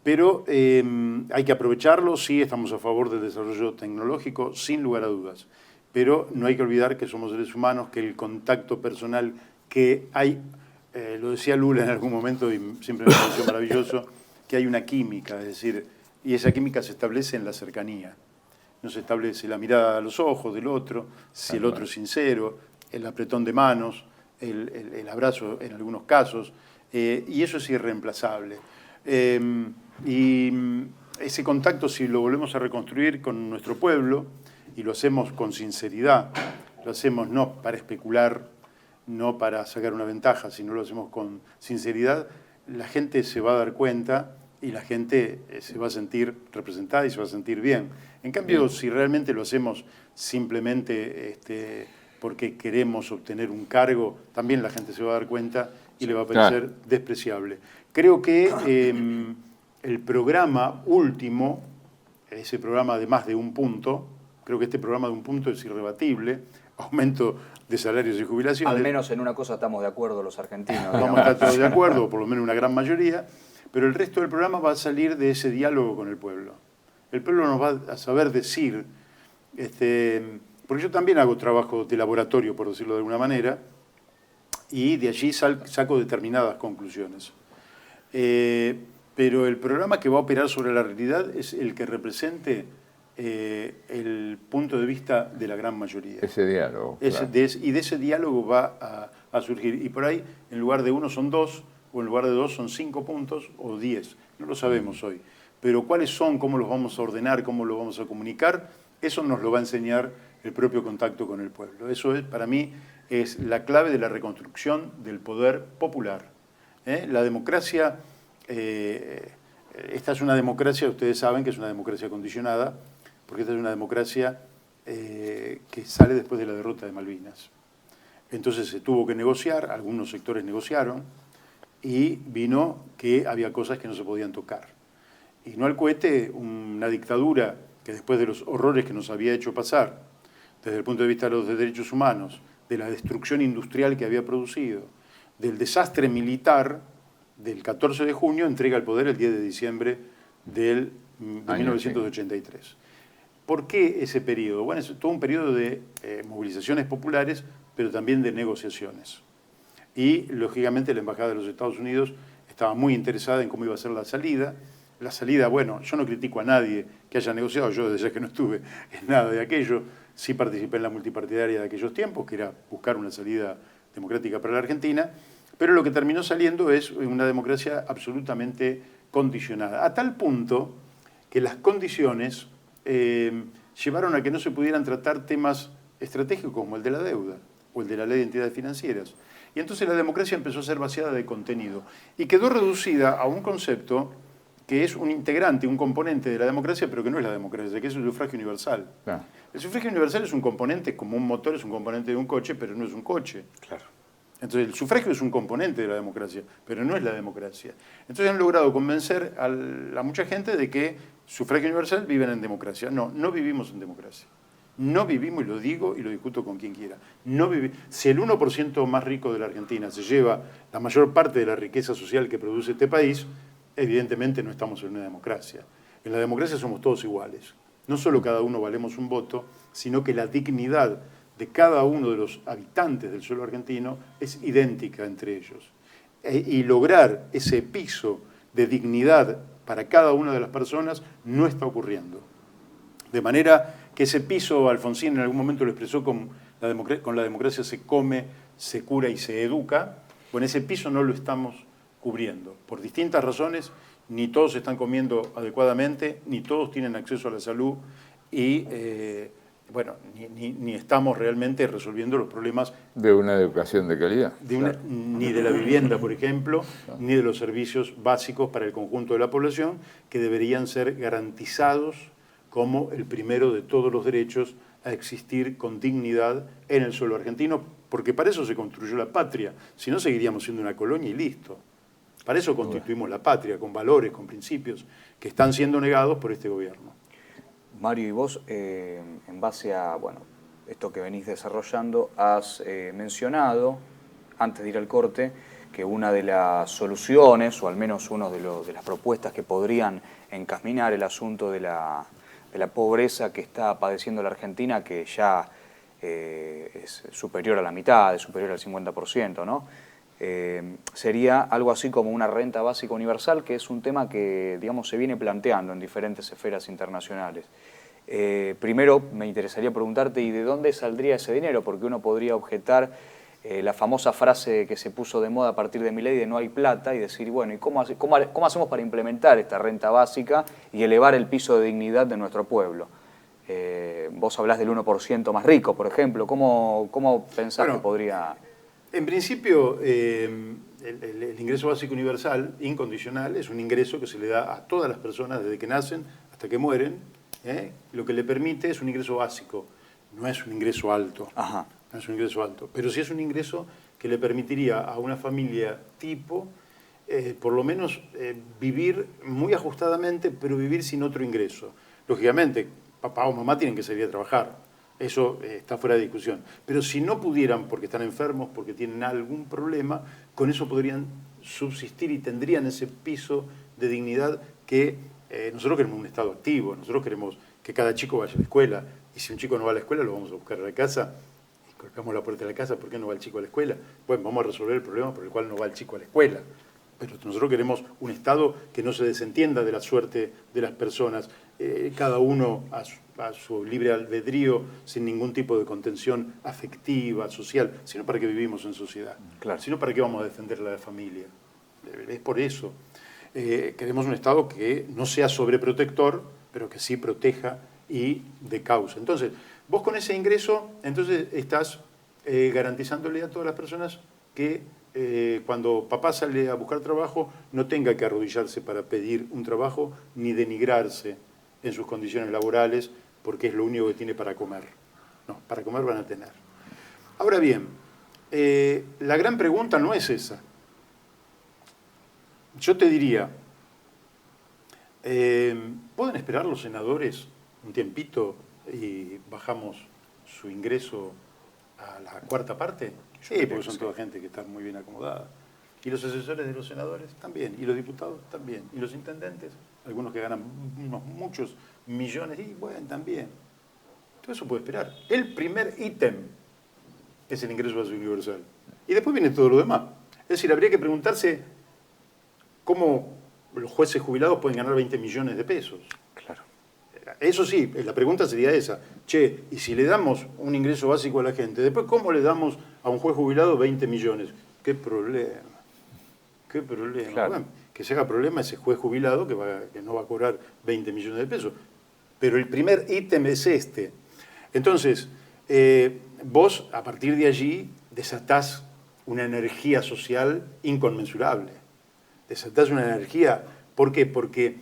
Pero hay que aprovecharlo, sí, estamos a favor del desarrollo tecnológico, sin lugar a dudas. Pero no hay que olvidar que somos seres humanos, que el contacto personal que hay, lo decía Lula en algún momento y siempre me pareció maravilloso, que hay una química, es decir, y esa química se establece en la cercanía. No se establece la mirada a los ojos del otro, si el otro es sincero, el apretón de manos, el abrazo en algunos casos, y eso es irreemplazable. Y ese contacto, si lo volvemos a reconstruir con nuestro pueblo, y lo hacemos con sinceridad, lo hacemos no para especular, no para sacar una ventaja, sino lo hacemos con sinceridad, la gente se va a dar cuenta y la gente se va a sentir representada y se va a sentir bien. En cambio, si realmente lo hacemos simplemente porque queremos obtener un cargo, también la gente se va a dar cuenta y le va a parecer despreciable. Creo que el programa último, ese programa de más de un punto, creo que este programa de un punto es irrebatible, aumento de salarios y jubilaciones. Al menos en una cosa estamos de acuerdo los argentinos. Vamos a estar todos de acuerdo, o por lo menos una gran mayoría, pero el resto del programa va a salir de ese diálogo con el pueblo. El pueblo nos va a saber decir, porque yo también hago trabajo de laboratorio, por decirlo de alguna manera, y de allí saco determinadas conclusiones. Pero el programa que va a operar sobre la realidad es el que represente el punto de vista de la gran mayoría. Ese diálogo. Y de ese diálogo va a surgir. Y por ahí, en lugar de 1 son 2, o en lugar de 2 son 5 puntos, o 10. No lo sabemos hoy. Pero cuáles son, cómo los vamos a ordenar, cómo los vamos a comunicar, eso nos lo va a enseñar el propio contacto con el pueblo. Eso es, para mí, es la clave de la reconstrucción del poder popular. La democracia, esta es una democracia, ustedes saben que es una democracia condicionada, porque esta es una democracia que sale después de la derrota de Malvinas. Entonces se tuvo que negociar, algunos sectores negociaron, y vino que había cosas que no se podían tocar. Y no al cohete, una dictadura que después de los horrores que nos había hecho pasar, desde el punto de vista de los derechos humanos, de la destrucción industrial que había producido, del desastre militar del 14 de junio, entrega el poder el 10 de diciembre de 1983. ¿Por qué ese periodo? Bueno, es todo un periodo de movilizaciones populares, pero también de negociaciones. Y, lógicamente, la Embajada de los Estados Unidos estaba muy interesada en cómo iba a ser la salida. La salida, bueno, yo no critico a nadie que haya negociado, yo desde ya que no estuve en nada de aquello, sí participé en la multipartidaria de aquellos tiempos, que era buscar una salida democrática para la Argentina, pero lo que terminó saliendo es una democracia absolutamente condicionada, a tal punto que las condiciones llevaron a que no se pudieran tratar temas estratégicos como el de la deuda o el de la ley de entidades financieras. Y entonces la democracia empezó a ser vaciada de contenido y quedó reducida a un concepto que es un integrante, un componente de la democracia, pero que no es la democracia, que es el sufragio universal. Claro. El sufragio universal es un componente, como un motor es un componente de un coche, pero no es un coche. Claro. Entonces el sufragio es un componente de la democracia, pero no es la democracia. Entonces han logrado convencer a mucha gente de que sufragio universal viven en democracia. No, no vivimos en democracia. No vivimos, y lo digo y lo discuto con quien quiera. Si el 1% más rico de la Argentina se lleva la mayor parte de la riqueza social que produce este país, evidentemente no estamos en una democracia. En la democracia somos todos iguales. No solo cada uno valemos un voto, sino que la dignidad de cada uno de los habitantes del suelo argentino es idéntica entre ellos. Y lograr ese piso de dignidad para cada una de las personas no está ocurriendo. De manera que ese piso, Alfonsín en algún momento lo expresó con la democracia se come, se cura y se educa. Bueno, ese piso no lo estamos cubriendo. Por distintas razones, ni todos están comiendo adecuadamente, ni todos tienen acceso a la salud y, bueno, ni estamos realmente resolviendo los problemas de una educación de calidad. Ni de la vivienda, por ejemplo, ni de los servicios básicos para el conjunto de la población, que deberían ser garantizados como el primero de todos los derechos a existir con dignidad en el suelo argentino, porque para eso se construyó la patria, si no seguiríamos siendo una colonia y listo. Para eso constituimos la patria, con valores, con principios, que están siendo negados por este gobierno. Mario, y vos, en base a esto que venís desarrollando, has mencionado, antes de ir al corte, que una de las soluciones, o al menos una de las propuestas que podrían encaminar el asunto de la pobreza que está padeciendo la Argentina, que ya es superior a la mitad, es superior al 50%, ¿no? Sería algo así como una renta básica universal, que es un tema que, digamos, se viene planteando en diferentes esferas internacionales. Primero, me interesaría preguntarte, ¿y de dónde saldría ese dinero? Porque uno podría objetar la famosa frase que se puso de moda a partir de Milei de no hay plata, y decir, bueno, ¿y cómo hacemos para implementar esta renta básica y elevar el piso de dignidad de nuestro pueblo? Vos hablás del 1% más rico, por ejemplo. ¿Cómo pensás que podría...? En principio, el ingreso básico universal incondicional es un ingreso que se le da a todas las personas desde que nacen hasta que mueren. Lo que le permite es un ingreso básico, no es un ingreso alto. Ajá. No es un ingreso alto, pero sí es un ingreso que le permitiría a una familia tipo, por lo menos, vivir muy ajustadamente, pero vivir sin otro ingreso. Lógicamente, papá o mamá tienen que salir a trabajar. Eso está fuera de discusión. Pero si no pudieran, porque están enfermos, porque tienen algún problema, con eso podrían subsistir y tendrían ese piso de dignidad que nosotros queremos un Estado activo, nosotros queremos que cada chico vaya a la escuela, y si un chico no va a la escuela lo vamos a buscar a la casa, y colocamos la puerta de la casa, ¿por qué no va el chico a la escuela? Bueno, vamos a resolver el problema por el cual no va el chico a la escuela. Pero nosotros queremos un Estado que no se desentienda de la suerte de las personas, cada uno a su libre albedrío, sin ningún tipo de contención afectiva, social, sino para que vivimos en sociedad. Claro. Sino para qué vamos a defender la familia. Es por eso. Queremos un Estado que no sea sobreprotector, pero que sí proteja y de causa. Entonces, vos con ese ingreso, entonces estás garantizándole a todas las personas que cuando papá sale a buscar trabajo no tenga que arrodillarse para pedir un trabajo ni denigrarse en sus condiciones laborales porque es lo único que tiene para comer. No, para comer van a tener. Ahora bien, la gran pregunta no es esa. Yo te diría, ¿pueden esperar los senadores un tiempito y bajamos su ingreso a la cuarta parte? Sí, porque son toda gente que está muy bien acomodada. Y los asesores de los senadores también, y los diputados también, y los intendentes, algunos que ganan muchos millones, y bueno, también. Todo eso puede esperar. El primer ítem es el ingreso básico universal. Y después viene todo lo demás. Es decir, habría que preguntarse cómo los jueces jubilados pueden ganar 20 millones de pesos. Claro. Eso sí, la pregunta sería esa. Che, y si le damos un ingreso básico a la gente, después ¿cómo le damos a un juez jubilado 20 millones? ¿Qué problema? ¿Qué problema? Claro. Bueno, que se haga problema ese juez jubilado que no va a cobrar 20 millones de pesos. Pero el primer ítem es este. Entonces, vos a partir de allí desatás una energía social inconmensurable. Desatás una energía. ¿Por qué? Porque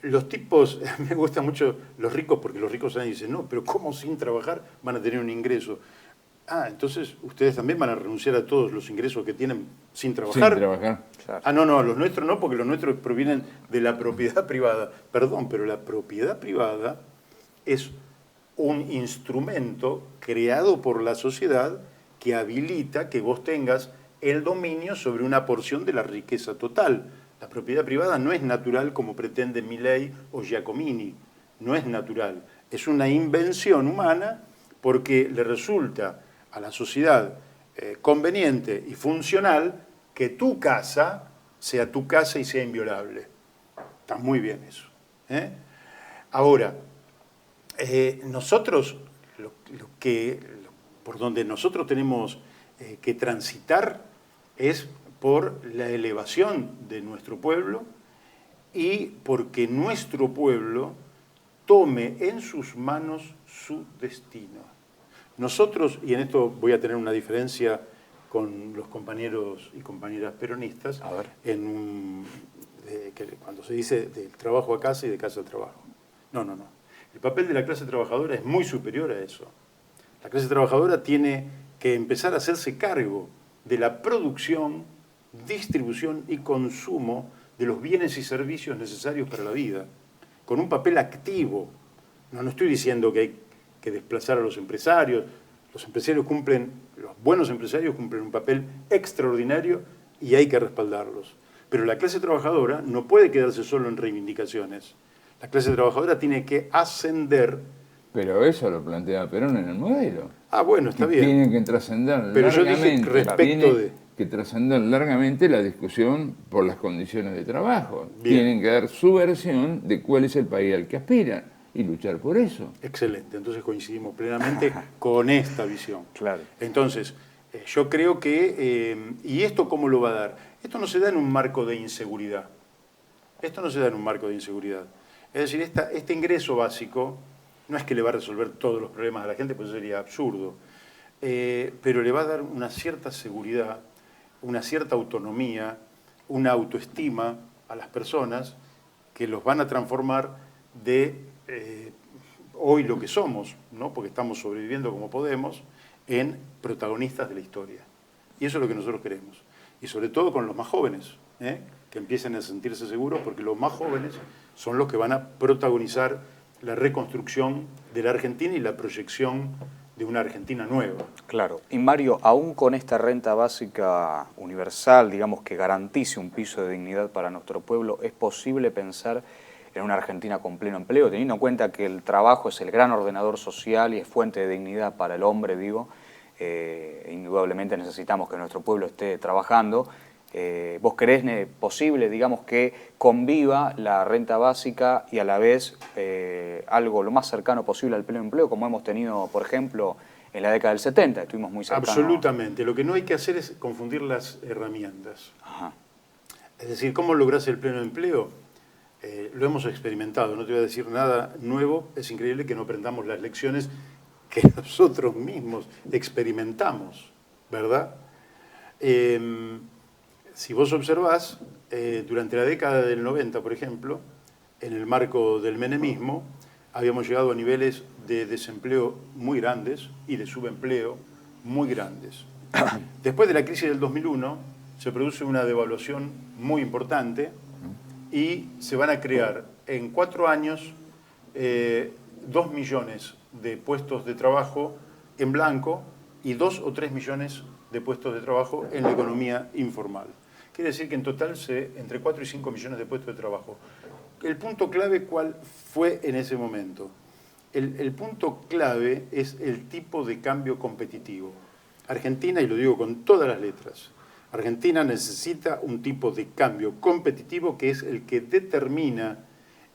los tipos, me gustan mucho los ricos, porque los ricos dicen, no, pero ¿cómo sin trabajar van a tener un ingreso? Ah, entonces ustedes también van a renunciar a todos los ingresos que tienen sin trabajar. Sin trabajar. Claro. Ah, no, los nuestros no, porque los nuestros provienen de la propiedad privada. Perdón, pero la propiedad privada es un instrumento creado por la sociedad que habilita que vos tengas el dominio sobre una porción de la riqueza total. La propiedad privada no es natural como pretende Milei o Giacomini. No es natural. Es una invención humana porque le resulta a la sociedad conveniente y funcional que tu casa sea tu casa y sea inviolable. Está muy bien eso. Ahora, Nosotros, por donde nosotros tenemos que transitar es por la elevación de nuestro pueblo y porque nuestro pueblo tome en sus manos su destino. Nosotros, y en esto voy a tener una diferencia con los compañeros y compañeras peronistas, cuando se dice del trabajo a casa y de casa al trabajo. No. El papel de la clase trabajadora es muy superior a eso. La clase trabajadora tiene que empezar a hacerse cargo de la producción, distribución y consumo de los bienes y servicios necesarios para la vida, con un papel activo. No estoy diciendo que hay que desplazar a los empresarios. Los buenos empresarios cumplen un papel extraordinario y hay que respaldarlos. Pero la clase trabajadora no puede quedarse solo en reivindicaciones. La clase trabajadora tiene que ascender. Pero eso lo plantea Perón en el modelo. Bueno, está bien. Tiene que trascender Pero yo dije que trascender largamente la discusión por las condiciones de trabajo. Bien. Tienen que dar su versión de cuál es el país al que aspiran y luchar por eso. Excelente, entonces coincidimos plenamente con esta visión. Claro. Entonces, yo creo que, ¿y esto cómo lo va a dar? Esto no se da en un marco de inseguridad. Es decir, este ingreso básico no es que le va a resolver todos los problemas a la gente, pues eso sería absurdo, pero le va a dar una cierta seguridad, una cierta autonomía, una autoestima a las personas que los van a transformar de hoy lo que somos, ¿no? Porque estamos sobreviviendo como podemos, en protagonistas de la historia. Y eso es lo que nosotros queremos. Y sobre todo con los más jóvenes, que empiecen a sentirse seguros, porque los más jóvenes son los que van a protagonizar la reconstrucción de la Argentina y la proyección de una Argentina nueva. Claro. Y Mario, aún con esta renta básica universal, digamos, que garantice un piso de dignidad para nuestro pueblo, ¿es posible pensar en una Argentina con pleno empleo, teniendo en cuenta que el trabajo es el gran ordenador social y es fuente de dignidad para el hombre vivo? Indudablemente necesitamos que nuestro pueblo esté trabajando. ¿Vos creés posible, digamos, que conviva la renta básica y a la vez algo lo más cercano posible al pleno empleo, como hemos tenido, por ejemplo, en la década del 70? Estuvimos muy cercanos. Absolutamente. Lo que no hay que hacer es confundir las herramientas. Ajá. Es decir, ¿cómo lográs el pleno empleo? Lo hemos experimentado, no te voy a decir nada nuevo. Es increíble que no aprendamos las lecciones que nosotros mismos experimentamos, ¿verdad? Si vos observás, durante la década del 90, por ejemplo, en el marco del menemismo, habíamos llegado a niveles de desempleo muy grandes y de subempleo muy grandes. Después de la crisis del 2001, se produce una devaluación muy importante y se van a crear en 4 años 2 millones de puestos de trabajo en blanco y 2 o 3 millones de puestos de trabajo en la economía informal. Quiere decir que en total entre 4 y 5 millones de puestos de trabajo. El punto clave, ¿cuál fue en ese momento? El punto clave es el tipo de cambio competitivo. Argentina, y lo digo con todas las letras, Argentina necesita un tipo de cambio competitivo que es el que determina,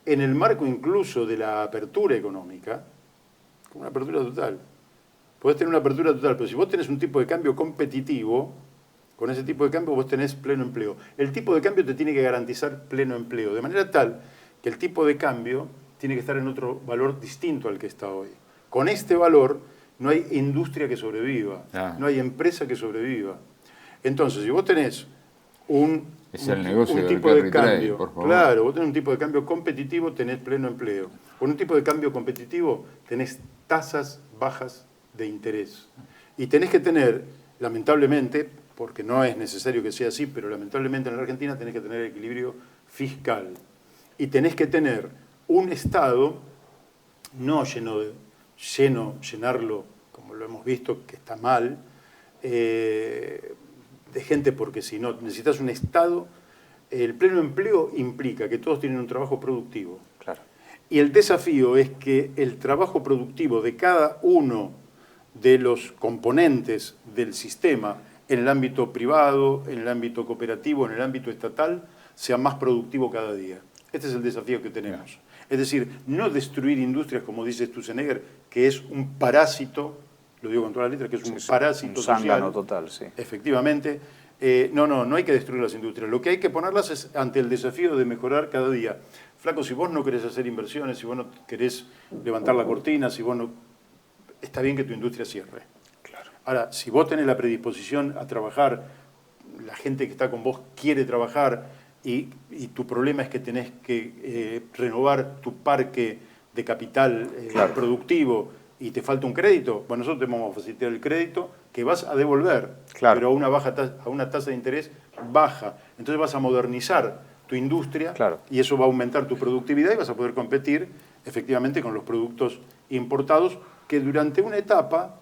en el marco incluso de la apertura económica, una apertura total. Podés tener una apertura total, pero si vos tenés un tipo de cambio competitivo, con ese tipo de cambio vos tenés pleno empleo. El tipo de cambio te tiene que garantizar pleno empleo, de manera tal que el tipo de cambio tiene que estar en otro valor distinto al que está hoy. Con este valor no hay industria que sobreviva, no hay empresa que sobreviva. Entonces, si vos tenés un tipo de cambio, por favor. Claro, vos tenés un tipo de cambio competitivo, tenés pleno empleo. Con un tipo de cambio competitivo tenés tasas bajas de interés. Y tenés que tener, lamentablemente, porque no es necesario que sea así, pero lamentablemente en la Argentina tenés que tener equilibrio fiscal. Y tenés que tener un Estado no llenarlo, como lo hemos visto, que está mal, de gente, porque si no, necesitas un Estado. El pleno empleo implica que todos tienen un trabajo productivo. Claro. Y el desafío es que el trabajo productivo de cada uno de los componentes del sistema, en el ámbito privado, en el ámbito cooperativo, en el ámbito estatal, sea más productivo cada día. Este es el desafío que tenemos. Es decir, no destruir industrias, como dice Sturzenegger, que es un parásito, lo digo con todas las letras, que es un parásito un zángano social. total, sí. Efectivamente. No hay que destruir las industrias. Lo que hay que ponerlas es ante el desafío de mejorar cada día. Flaco, si vos no querés hacer inversiones, si vos no querés levantar la cortina, si vos no... Está bien que tu industria cierre. Claro. Ahora, si vos tenés la predisposición a trabajar, la gente que está con vos quiere trabajar y tu problema es que tenés que renovar tu parque de capital productivo y te falta un crédito, bueno, nosotros te vamos a facilitar el crédito que vas a devolver, pero a una tasa de interés baja. Entonces vas a modernizar tu industria y eso va a aumentar tu productividad y vas a poder competir efectivamente con los productos importados, que durante una etapa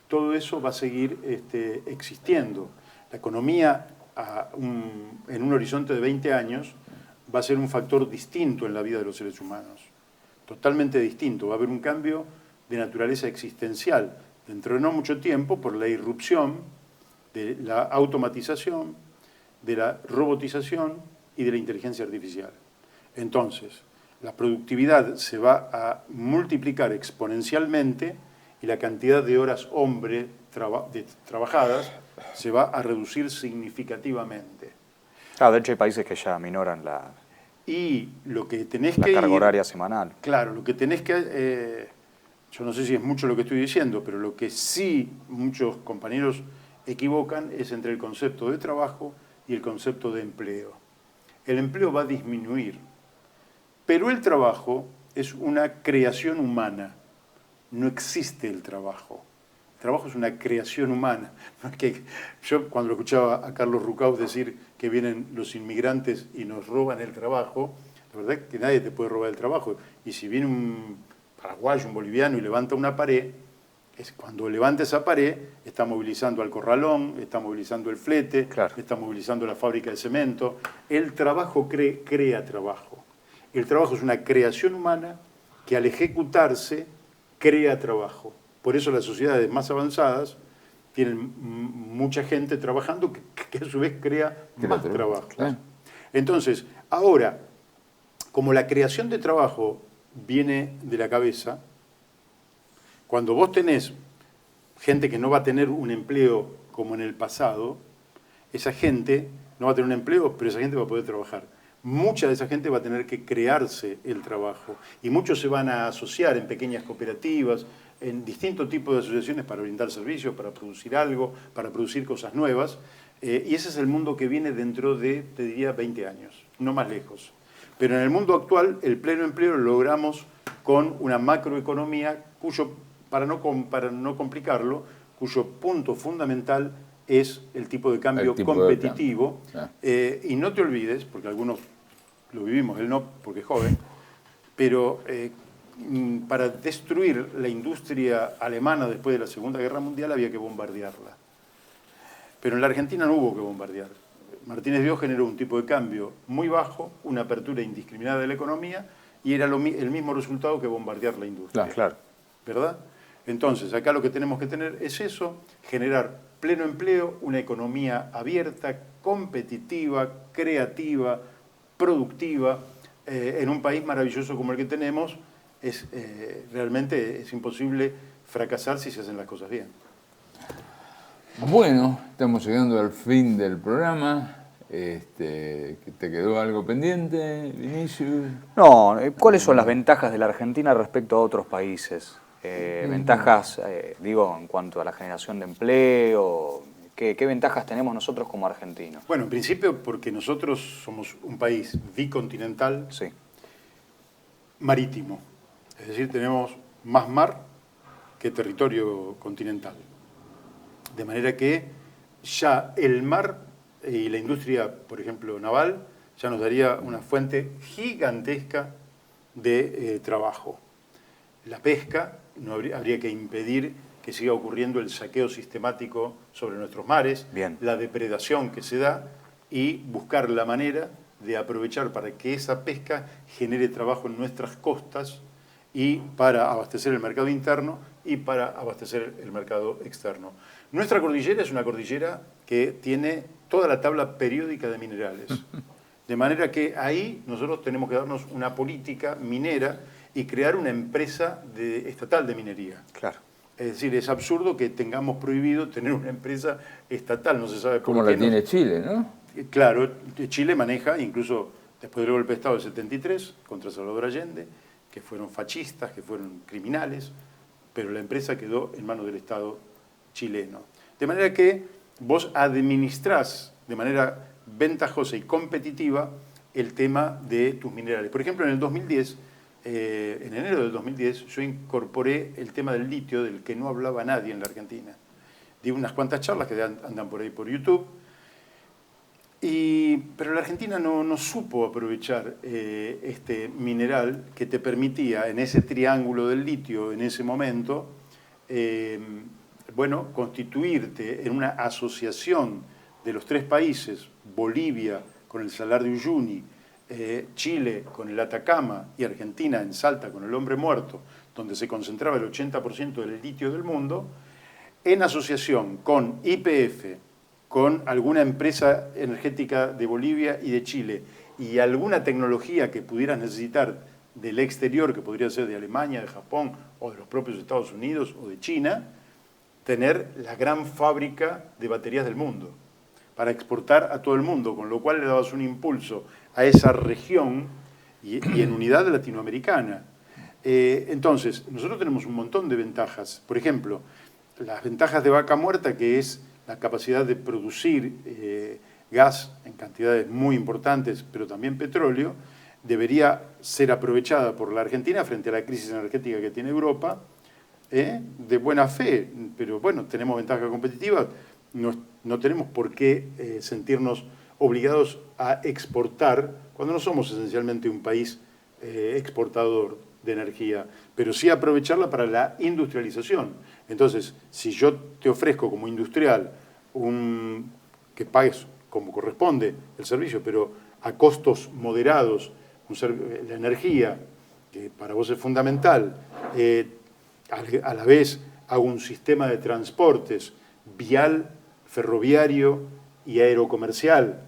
todo eso va a seguir existiendo. La economía en un horizonte de 20 años va a ser un factor distinto en la vida de los seres humanos, totalmente distinto. Va a haber un cambio de naturaleza existencial dentro de no mucho tiempo por la irrupción de la automatización, de la robotización y de la inteligencia artificial. Entonces, la productividad se va a multiplicar exponencialmente y la cantidad de horas hombre trabajadas se va a reducir significativamente. Claro, de hecho hay países que ya minoran la carga horaria semanal. Claro, lo que tenés que... yo no sé si es mucho lo que estoy diciendo, pero lo que sí muchos compañeros equivocan es entre el concepto de trabajo y el concepto de empleo. El empleo va a disminuir, pero el trabajo es una creación humana. No existe el trabajo. El trabajo es una creación humana. No es que yo cuando lo escuchaba a Carlos Rucauf decir que vienen los inmigrantes y nos roban el trabajo, la verdad es que nadie te puede robar el trabajo. Y si viene un paraguayo, un boliviano y levanta una pared, cuando levanta esa pared está movilizando al corralón, está movilizando el flete, está movilizando la fábrica de cemento. El trabajo crea trabajo. El trabajo es una creación humana que al ejecutarse crea trabajo. Por eso las sociedades más avanzadas tienen mucha gente trabajando que a su vez crea más trabajo. Entonces, ahora, como la creación de trabajo viene de la cabeza, cuando vos tenés gente que no va a tener un empleo como en el pasado, esa gente no va a tener un empleo, pero esa gente va a poder trabajar. Mucha de esa gente va a tener que crearse el trabajo y muchos se van a asociar en pequeñas cooperativas, en distintos tipos de asociaciones para brindar servicios, para producir algo, para producir cosas nuevas. Y ese es el mundo que viene dentro de, te diría, 20 años, no más lejos. Pero en el mundo actual, el pleno empleo lo logramos con una macroeconomía cuyo, para no complicarlo, cuyo punto fundamental es el tipo de cambio competitivo. Y no te olvides, porque algunos lo vivimos, él no, porque es joven, pero para destruir la industria alemana después de la Segunda Guerra Mundial había que bombardearla. Pero en la Argentina no hubo que bombardear. Martínez de Oz generó un tipo de cambio muy bajo, una apertura indiscriminada de la economía, y era el mismo resultado que bombardear la industria. Claro. ¿Verdad? Entonces, acá lo que tenemos que tener es eso, generar pleno empleo, una economía abierta, competitiva, creativa, productiva. En un país maravilloso como el que tenemos, realmente es imposible fracasar si se hacen las cosas bien. Bueno, estamos llegando al fin del programa. ¿Te quedó algo pendiente, Vinicius? No, ¿cuáles son las ventajas de la Argentina respecto a otros países? Ventajas, digo, en cuanto a la generación de empleo, ¿qué ventajas tenemos nosotros como argentinos? Bueno, en principio porque nosotros somos un país bicontinental, marítimo. Es decir, tenemos más mar que territorio continental. De manera que ya el mar y la industria, por ejemplo, naval, ya nos daría una fuente gigantesca de trabajo. La pesca, no habría que impedir que siga ocurriendo el saqueo sistemático sobre nuestros mares, la depredación que se da, y buscar la manera de aprovechar para que esa pesca genere trabajo en nuestras costas y para abastecer el mercado interno y para abastecer el mercado externo. Nuestra cordillera es una cordillera que tiene toda la tabla periódica de minerales. De manera que ahí nosotros tenemos que darnos una política minera y crear una empresa estatal de minería. Claro. Es decir, es absurdo que tengamos prohibido tener una empresa estatal, no se sabe por qué. Como la tiene Chile, ¿no? Claro, Chile maneja, incluso después del golpe de Estado del 73, contra Salvador Allende, que fueron fascistas, que fueron criminales, pero la empresa quedó en manos del Estado chileno. De manera que vos administrás de manera ventajosa y competitiva el tema de tus minerales. Por ejemplo, en el 2010, en enero del 2010, yo incorporé el tema del litio, del que no hablaba nadie en la Argentina. Di unas cuantas charlas que andan por ahí por YouTube, pero la Argentina no supo aprovechar este mineral que te permitía, en ese triángulo del litio, en ese momento, bueno, constituirte en una asociación de los tres países, Bolivia con el Salar de Uyuni, Chile con el Atacama y Argentina en Salta con el Hombre Muerto, donde se concentraba el 80% del litio del mundo, en asociación con YPF, con alguna empresa energética de Bolivia y de Chile, y alguna tecnología que pudieras necesitar del exterior, que podría ser de Alemania, de Japón, o de los propios Estados Unidos, o de China, tener la gran fábrica de baterías del mundo, para exportar a todo el mundo, con lo cual le dabas un impulso a esa región y en unidad latinoamericana. Entonces, nosotros tenemos un montón de ventajas. Por ejemplo, las ventajas de Vaca Muerta, que es la capacidad de producir gas en cantidades muy importantes, pero también petróleo, debería ser aprovechada por la Argentina frente a la crisis energética que tiene Europa, de buena fe, pero bueno, tenemos ventaja competitiva, no tenemos por qué sentirnos obligados a exportar cuando no somos esencialmente un país exportador de energía, pero sí aprovecharla para la industrialización. Entonces, si yo te ofrezco como industrial que pagues como corresponde el servicio, pero a costos moderados, la energía, que para vos es fundamental, a la vez hago un sistema de transportes vial, ferroviario y aerocomercial,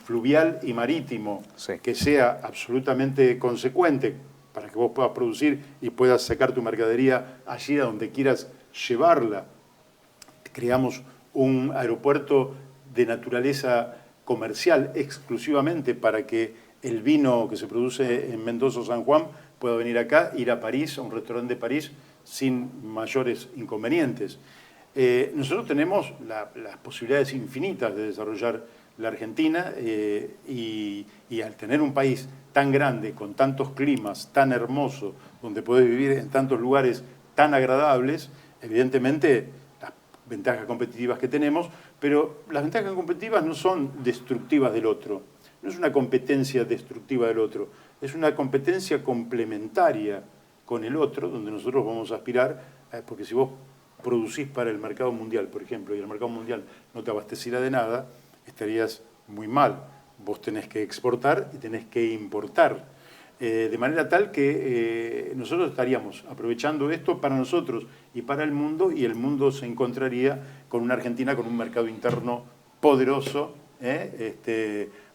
fluvial y marítimo, sí, que sea absolutamente consecuente para que vos puedas producir y puedas sacar tu mercadería allí a donde quieras llevarla. Creamos un aeropuerto de naturaleza comercial exclusivamente para que el vino que se produce en Mendoza o San Juan pueda venir acá, ir a París, a un restaurante de París, sin mayores inconvenientes. Nosotros tenemos las posibilidades infinitas de desarrollar la Argentina y al tener un país tan grande, con tantos climas, tan hermoso, donde podés vivir en tantos lugares tan agradables, evidentemente las ventajas competitivas que tenemos, pero las ventajas competitivas no son destructivas del otro, no es una competencia destructiva del otro, es una competencia complementaria con el otro, donde nosotros vamos a aspirar, porque si vos producís para el mercado mundial, por ejemplo, y el mercado mundial no te abasteciera de nada, estarías muy mal. Vos tenés que exportar y tenés que importar. De manera tal que nosotros estaríamos aprovechando esto para nosotros y para el mundo, y el mundo se encontraría con una Argentina con un mercado interno poderoso,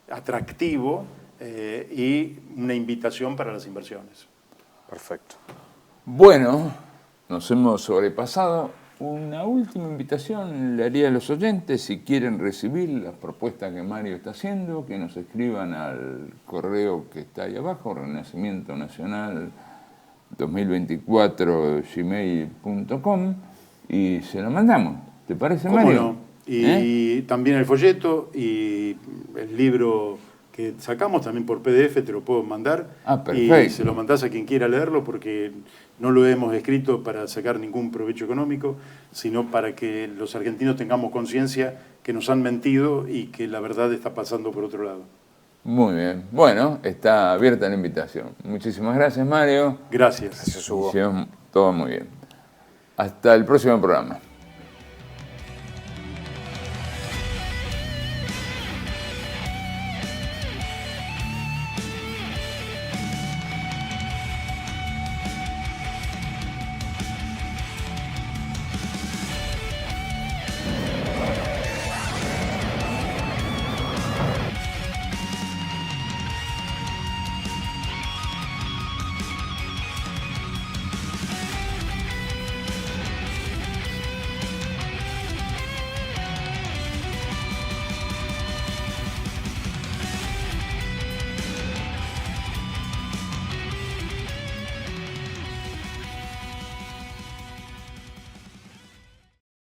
atractivo y una invitación para las inversiones. Perfecto. Bueno, nos hemos sobrepasado. Una última invitación le haría a los oyentes, si quieren recibir las propuestas que Mario está haciendo, que nos escriban al correo que está ahí abajo, renacimientonacional2024@gmail.com, y se lo mandamos. ¿Te parece, Mario? ¿Cómo no? Y también el folleto y el libro que sacamos también por PDF, te lo puedo mandar. Ah, perfecto. Y se lo mandás a quien quiera leerlo, porque no lo hemos escrito para sacar ningún provecho económico, sino para que los argentinos tengamos conciencia que nos han mentido y que la verdad está pasando por otro lado. Muy bien. Bueno, está abierta la invitación. Muchísimas gracias, Mario. Gracias. Gracias, Hugo. Hicieron todo muy bien. Hasta el próximo programa.